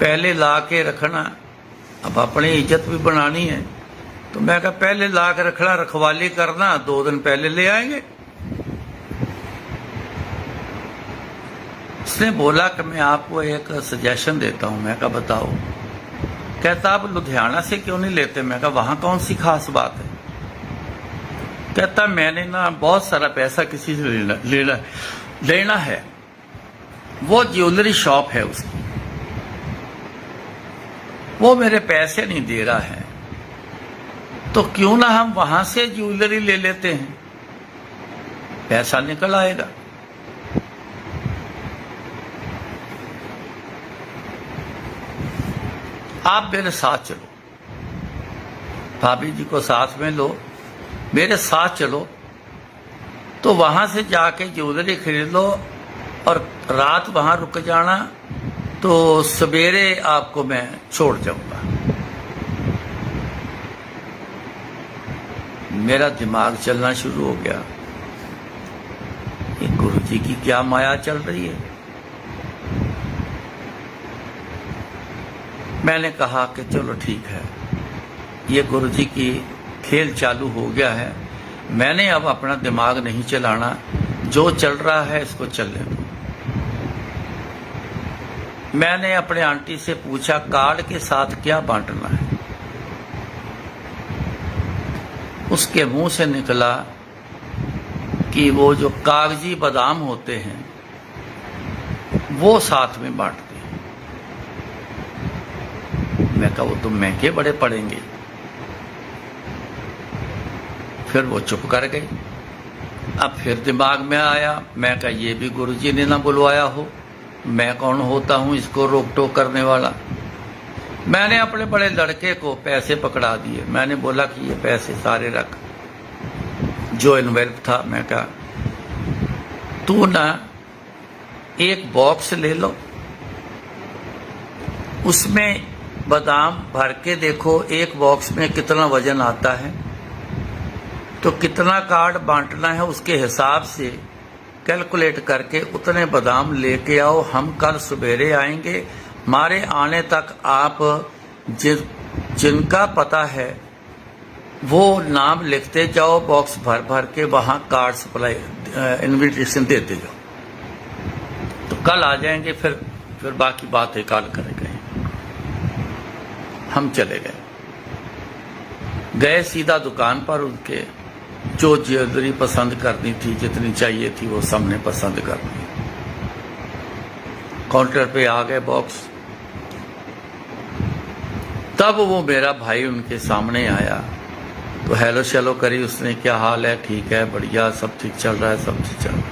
पहले ला के रखना, अब अपनी इज्जत भी बनानी है। तो मैं कहा पहले ला के रखना, रखवाली करना, 2 दिन पहले ले आएंगे। उसने बोला कि मैं आपको एक सजेशन देता हूं। मैं कहा बताओ। कहता आप लुधियाना से क्यों नहीं लेते? मैं कहा वहां कौन सी खास बात है? कहता मैंने ना बहुत सारा पैसा किसी से लेना है, वो ज्वेलरी शॉप है उसकी, वो मेरे पैसे नहीं दे रहा है, तो क्यों ना हम वहां से ज्वेलरी ले लेते हैं, पैसा निकल आएगा। आप मेरे साथ चलो, भाभी जी को साथ में लो, मेरे साथ चलो, तो वहां से जाके ज्वेलरी खरीद लो और रात वहां रुक जाना, तो सवेरे आपको मैं छोड़ जाऊंगा। मेरा दिमाग चलना शुरू हो गया, ये गुरुजी की क्या माया चल रही है। मैंने कहा कि चलो ठीक है, ये गुरुजी की खेल चालू हो गया है, मैंने अब अपना दिमाग नहीं चलाना, जो चल रहा है इसको चलने दो। मैंने अपने आंटी से पूछा कार्ड के साथ क्या बांटना है। उसके मुंह से निकला कि वो जो कागजी बादाम होते हैं वो साथ में बांटते हैं। मैं कहा वो तो महंगे बड़े पड़ेंगे। फिर वो चुप कर गई। अब फिर दिमाग में आया, मैं कहा ये भी गुरुजी ने ना बुलवाया हो, मैं कौन होता हूं इसको रोक टोक करने वाला। मैंने अपने बड़े लड़के को पैसे पकड़ा दिए। मैंने बोला कि ये पैसे सारे रख, जो इन्वेल्व था। मैं कहा तू ना एक बॉक्स ले लो, उसमें बादाम भर के देखो एक बॉक्स में कितना वजन आता है, तो कितना कार्ड बांटना है उसके हिसाब से कैलकुलेट करके उतने बादाम लेके आओ। हम कल सवेरे आएंगे, हमारे आने तक आप जिनका पता है वो नाम लिखते जाओ, बॉक्स भर भर के वहां कार्ड सप्लाई इनविटेशन देते जाओ। तो कल आ जाएंगे, फिर बाकी बातें कल करेंगे। हम चले गए सीधा दुकान पर। उनके जो ज्वेलरी पसंद करनी थी, जितनी चाहिए थी, वो सबने पसंद कर ली। काउंटर पे आ गए बॉक्स। तब वो मेरा भाई उनके सामने आया, तो हेलो शेलो करी उसने, क्या हाल है? ठीक है, बढ़िया, सब ठीक चल रहा है, सब ठीक चल रहा है।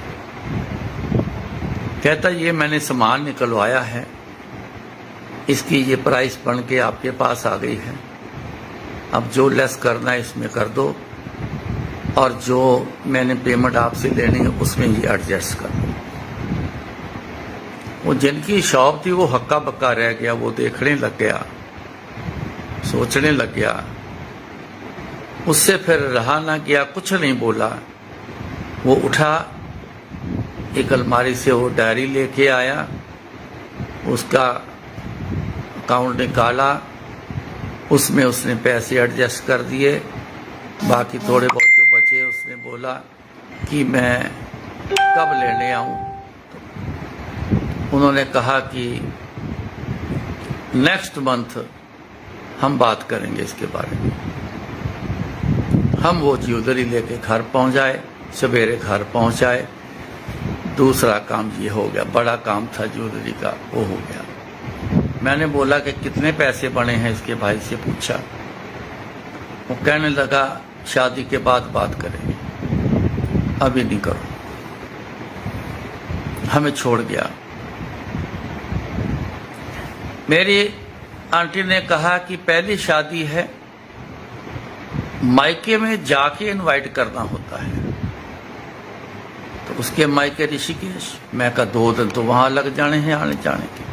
कहता ये मैंने सामान निकलवाया है, इसकी ये प्राइस बन के आपके पास आ गई है, अब जो लेस करना है इसमें कर दो, और जो मैंने पेमेंट आपसे लेनी है उसमें ये एडजस्ट कर दो। वो जिनकी शॉप थी वो हक्का बक्का रह गया। वो देखने लग गया, सोचने लग गया। उससे फिर रहा ना गया, कुछ नहीं बोला। वो उठा, एक अलमारी से वो डायरी लेके आया, उसका अकाउंट निकाला, उसमें उसने पैसे एडजस्ट कर दिए। बाकी थोड़े बहुत जो बचे उसने बोला कि मैं कब लेने आऊं। उन्होंने कहा कि नेक्स्ट मंथ हम बात करेंगे इसके बारे में। हम वो ज्वेलरी लेके घर पहुंच आए, सवेरे घर पहुंचाए। दूसरा काम ये हो गया, बड़ा काम था ज्वेलरी का, वो हो गया। मैंने बोला कि कितने पैसे बने हैं, इसके भाई से पूछा। वो कहने लगा शादी के बाद बात करेंगे, अभी नहीं करो। हमें छोड़ गया। मेरी आंटी ने कहा कि पहली शादी है, मायके में जाके इनवाइट करना होता है। तो उसके मायके ऋषिकेश, मैं कहा 2 दिन तो वहां लग जाने हैं आने जाने के,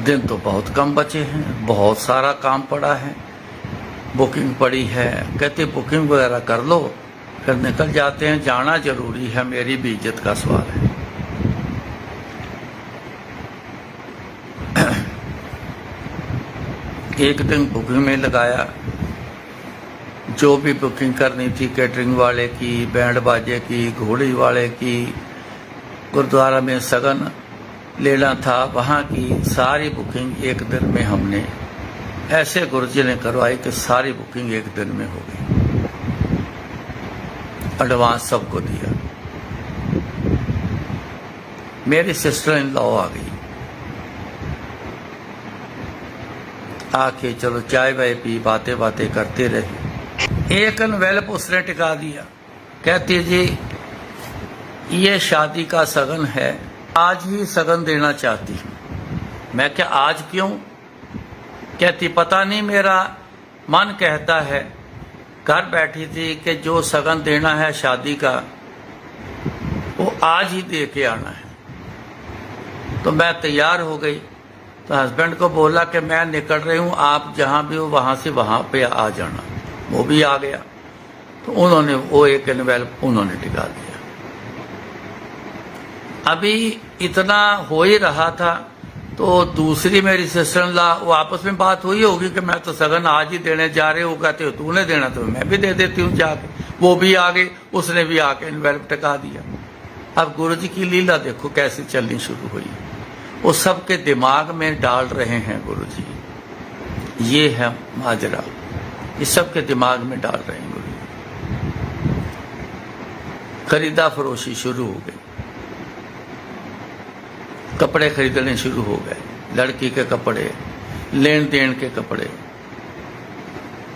दिन तो बहुत कम बचे हैं, बहुत सारा काम पड़ा है, बुकिंग पड़ी है। कहते बुकिंग वगैरह कर लो फिर निकल जाते हैं, जाना जरूरी है, मेरी भी इज्जत का सवाल है। एक दिन बुकिंग में लगाया, जो भी बुकिंग करनी थी, कैटरिंग वाले की, बैंड बाजे की, घोड़ी वाले की, गुरुद्वारा में सगन लेना था वहाँ की, सारी बुकिंग एक दिन में हमने ऐसे गुरुजी ने करवाई कि सारी बुकिंग एक दिन में हो गई। एडवांस सबको दिया। मेरी सिस्टर इन लॉ आ गई, आके चलो चाय वाय पी, बातें बातें करते रहे। एक एनवेलप उसने टिका दिया, कहती जी ये शादी का सगन है, आज ही सगन देना चाहती हूँ। मैं क्या आज क्यों? कहती पता नहीं, मेरा मन कहता है। घर बैठी थी कि जो सगन देना है शादी का वो आज ही दे के आना है। तो मैं तैयार हो गई, तो हस्बैंड को बोला कि मैं निकल रही हूँ, आप जहाँ भी हो वहाँ से वहाँ पे आ जाना। वो भी आ गया। तो उन्होंने वो एक एनवेलप उन्होंने टिका दिया। अभी इतना हो ही रहा था तो दूसरी मेरी सिस्टर इन लॉ, वो आपस में बात हुई होगी कि मैं तो सगन आज ही देने जा रहे हो, कहते हो तूने देना तो मैं भी दे देती हूँ जाके। वो भी आ गए, उसने भी आके एनवेलप टिका दिया। अब गुरुजी की लीला देखो कैसे चलनी शुरू हुई। वो सबके दिमाग में डाल रहे हैं गुरुजी, ये है माजरा, ये सबके दिमाग में डाल रहे हैं गुरुजी। खरीदा फरोशी शुरू हो गई, कपड़े खरीदने शुरू हो गए, लड़की के कपड़े, लेन देन के कपड़े,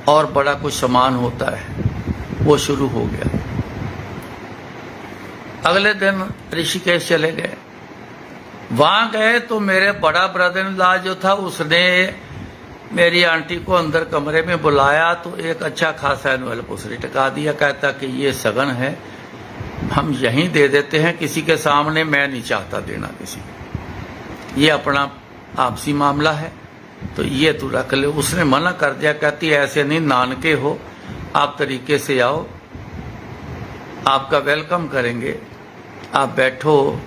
और बड़ा कुछ सामान होता है वो शुरू हो गया। अगले दिन ऋषिकेश चले गए। वहां गए तो मेरे बड़ा ब्रदर इन लॉ जो था उसने मेरी आंटी को अंदर कमरे में बुलाया, तो एक अच्छा खासा एनवेलप उसने टिका दिया। कहता कि ये सगन है, हम यहीं दे देते हैं, किसी के सामने मैं नहीं चाहता देना किसी को, ये अपना आपसी मामला है, तो ये तू रख ले। उसने मना कर दिया, कहती ऐसे नहीं, नानके हो आप, तरीके से आओ, आपका वेलकम करेंगे, आप बैठो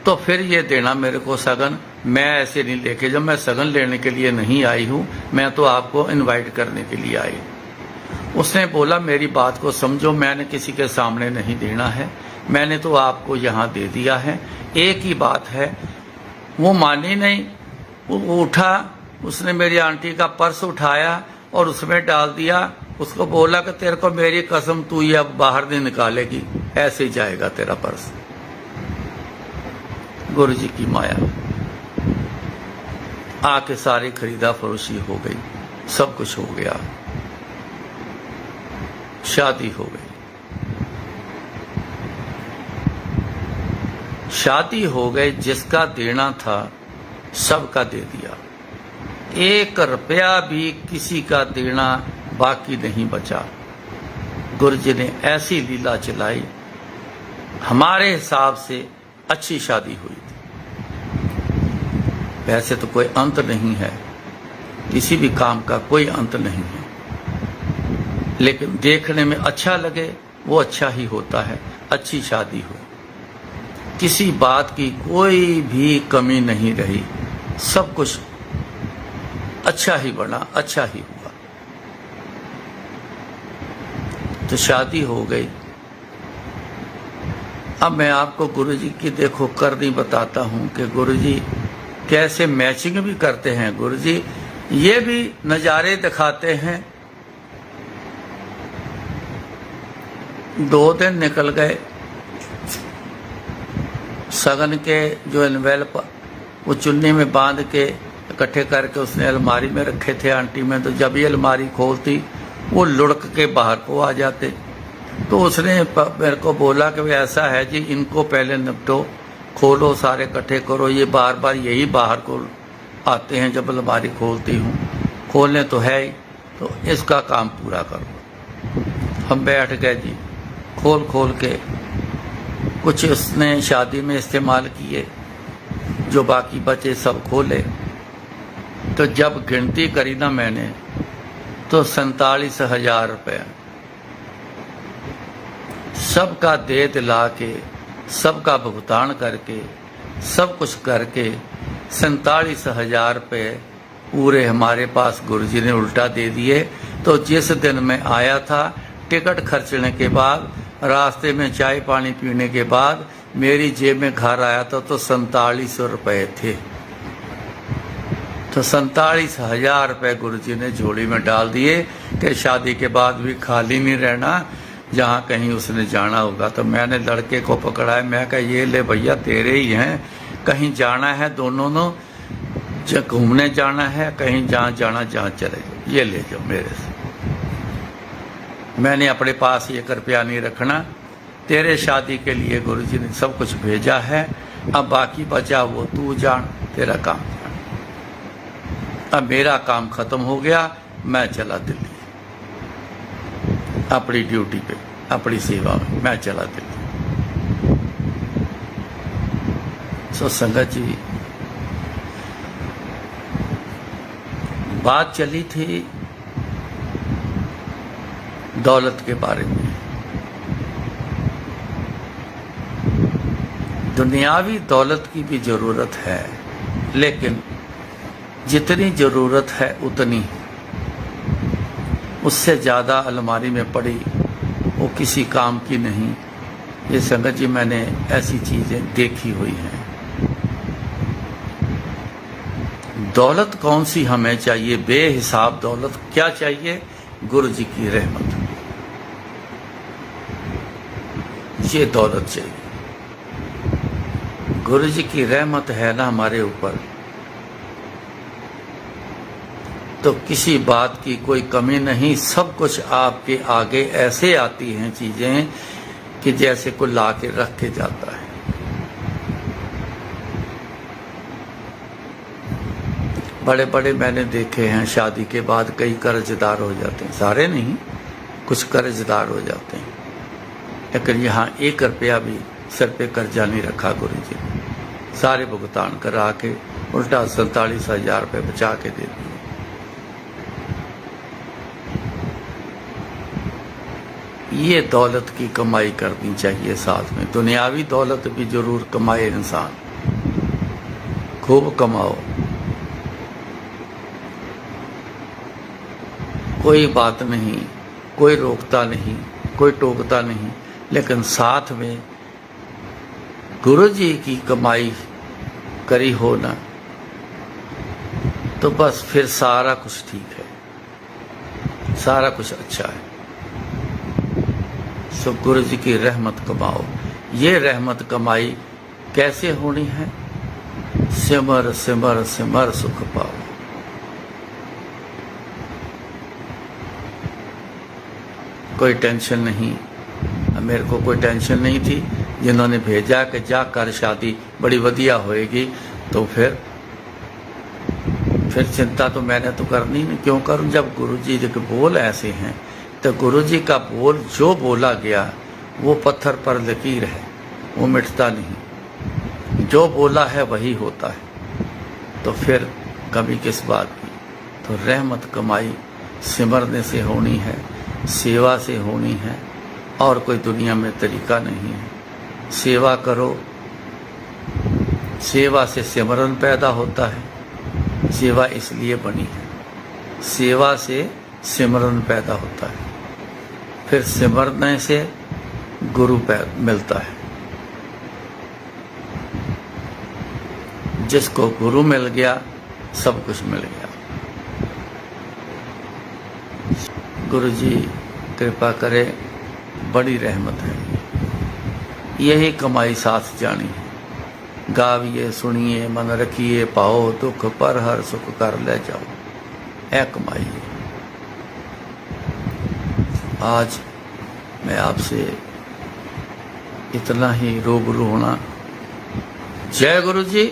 तो फिर ये देना मेरे को सगन। मैं ऐसे नहीं लेके, जब मैं सगन लेने के लिए नहीं आई हूँ, मैं तो आपको इनवाइट करने के लिए आई। उसने बोला मेरी बात को समझो, मैंने किसी के सामने नहीं देना है, मैंने तो आपको यहाँ दे दिया है, एक ही बात है। वो मानी नहीं, वो उठा, उसने मेरी आंटी का पर्स उठाया और उसमें डाल दिया। उसको बोला कि तेरे को मेरी कसम, तू ये अब बाहर नहीं निकालेगी, ऐसे ही जाएगा तेरा पर्स। गुरुजी की माया, आके सारी खरीदा फरोशी हो गई, सब कुछ हो गया, शादी हो गई। शादी हो गई, जिसका देना था सबका दे दिया, 1 रुपया भी किसी का देना बाकी नहीं बचा। गुरुजी ने ऐसी लीला चलाई, हमारे हिसाब से अच्छी शादी हुई थी। वैसे तो कोई अंत नहीं है, किसी भी काम का कोई अंत नहीं है, लेकिन देखने में अच्छा लगे वो अच्छा ही होता है। अच्छी शादी हो, किसी बात की कोई भी कमी नहीं रही, सब कुछ अच्छा ही बना, अच्छा ही हुआ। तो शादी हो गई। अब मैं आपको गुरुजी की देखो करनी बताता हूँ कि गुरुजी कैसे मैचिंग भी करते हैं। गुरुजी ये भी नज़ारे दिखाते हैं। 2 दिन निकल गए, सगन के जो एनवेलप वो चुन्नी में बांध के इकट्ठे करके उसने अलमारी में रखे थे आंटी में। तो जब ये अलमारी खोलती वो लुढ़क के बाहर को आ जाते। तो उसने मेरे को बोला कि ऐसा है जी, इनको पहले निपटो, खोलो, सारे इकट्ठे करो, ये बार बार यही बाहर को आते हैं जब अलमारी खोलती हूँ, खोलने तो है ही, तो इसका काम पूरा करो। हम बैठ गए जी, खोल खोल के कुछ उसने शादी में इस्तेमाल किए, जो बाकी बचे सब खोले। तो जब गिनती करी ना मैंने, तो 47,000 रुपये सबका दे दिला के, सबका भुगतान करके, सब कुछ करके 47,000 रुपये पूरे हमारे पास गुरुजी ने उल्टा दे दिए। तो जिस दिन मैं आया था, टिकट खर्चने के बाद, रास्ते में चाय पानी पीने के बाद मेरी जेब में घर आया था तो 4700 रुपये थे। तो 47,000 रुपये गुरुजी ने झोली में डाल दिए कि शादी के बाद भी खाली नहीं रहना, जहाँ कहीं उसने जाना होगा। तो मैंने लड़के को पकड़ा है, मैं कहा ये ले भैया तेरे ही हैं, कहीं जाना है दोनों ने, घूमने जाना है, कहीं जहाँ जाना जहाँ चले जाओ, ये ले जाओ मेरे से। मैंने अपने पास 1 रुपया नहीं रखना, तेरे शादी के लिए गुरुजी ने सब कुछ भेजा है, अब बाकी बचा वो तू जान, तेरा काम जान। अब मेरा काम खत्म हो गया, मैं चला दिल्ली अपनी ड्यूटी पे, अपनी सेवा में मैं चला दिल्ली। सो संगत जी, बात चली थी दौलत के बारे में। दुनियावी दौलत की भी जरूरत है, लेकिन जितनी जरूरत है उतनी, उससे ज़्यादा अलमारी में पड़ी वो किसी काम की नहीं। ये संगत जी, मैंने ऐसी चीज़ें देखी हुई हैं। दौलत कौन सी हमें चाहिए? बेहिसाब दौलत क्या चाहिए? गुरु जी की रहमत, ये दौलत चाहिए। गुरु जी की रहमत है ना हमारे ऊपर, तो किसी बात की कोई कमी नहीं। सब कुछ आपके आगे ऐसे आती हैं चीजें कि जैसे कोई ला के रख के जाता है। बड़े बड़े मैंने देखे हैं, शादी के बाद कई कर्जदार हो जाते हैं, सारे नहीं, कुछ कर्जदार हो जाते हैं, लेकिन यहाँ 1 रुपया भी सर पे कर्जा नहीं रखा गुरु जी ने, सारे भुगतान करा के उल्टा 47,000 रुपये बचा के दे दिए। ये दौलत की कमाई करनी चाहिए साथ में। दुनियावी दौलत भी जरूर कमाए इंसान, खूब कमाओ, कोई बात नहीं, कोई रोकता नहीं, कोई टोकता नहीं, लेकिन साथ में गुरु जी की कमाई करी हो ना, तो बस फिर सारा कुछ ठीक है, सारा कुछ अच्छा है। सो गुरु जी की रहमत कमाओ। ये रहमत कमाई कैसे होनी है? सिमर सिमर सिमर सुख पाओ। कोई टेंशन नहीं, मेरे को कोई टेंशन नहीं थी। जिन्होंने भेजा कि जा कर शादी बड़ी वधिया होएगी, तो फिर चिंता तो मैंने तो करनी नहीं। क्यों करूं जब गुरु जी के बोल ऐसे हैं? तो गुरु जी का बोल जो बोला गया वो पत्थर पर लकीर है, वो मिटता नहीं। जो बोला है वही होता है, तो फिर कभी किस बात की? तो रहमत कमाई सिमरने से होनी है, सेवा से होनी है, और कोई दुनिया में तरीका नहीं है। सेवा करो, सेवा से सिमरन पैदा होता है। सेवा इसलिए बनी है, सेवा से सिमरन पैदा होता है, फिर सिमरने से गुरु मिलता है। जिसको गुरु मिल गया सब कुछ मिल गया। गुरु जी कृपा करे, बड़ी रहमत है। यही कमाई साथ जानी है। गाविए सुनिए मन रखिए, पाओ दुख पर हर सुख कर ले जाओ, ऐ कमाइए। आज मैं आपसे इतना ही रूबरू होना। जय गुरु जी।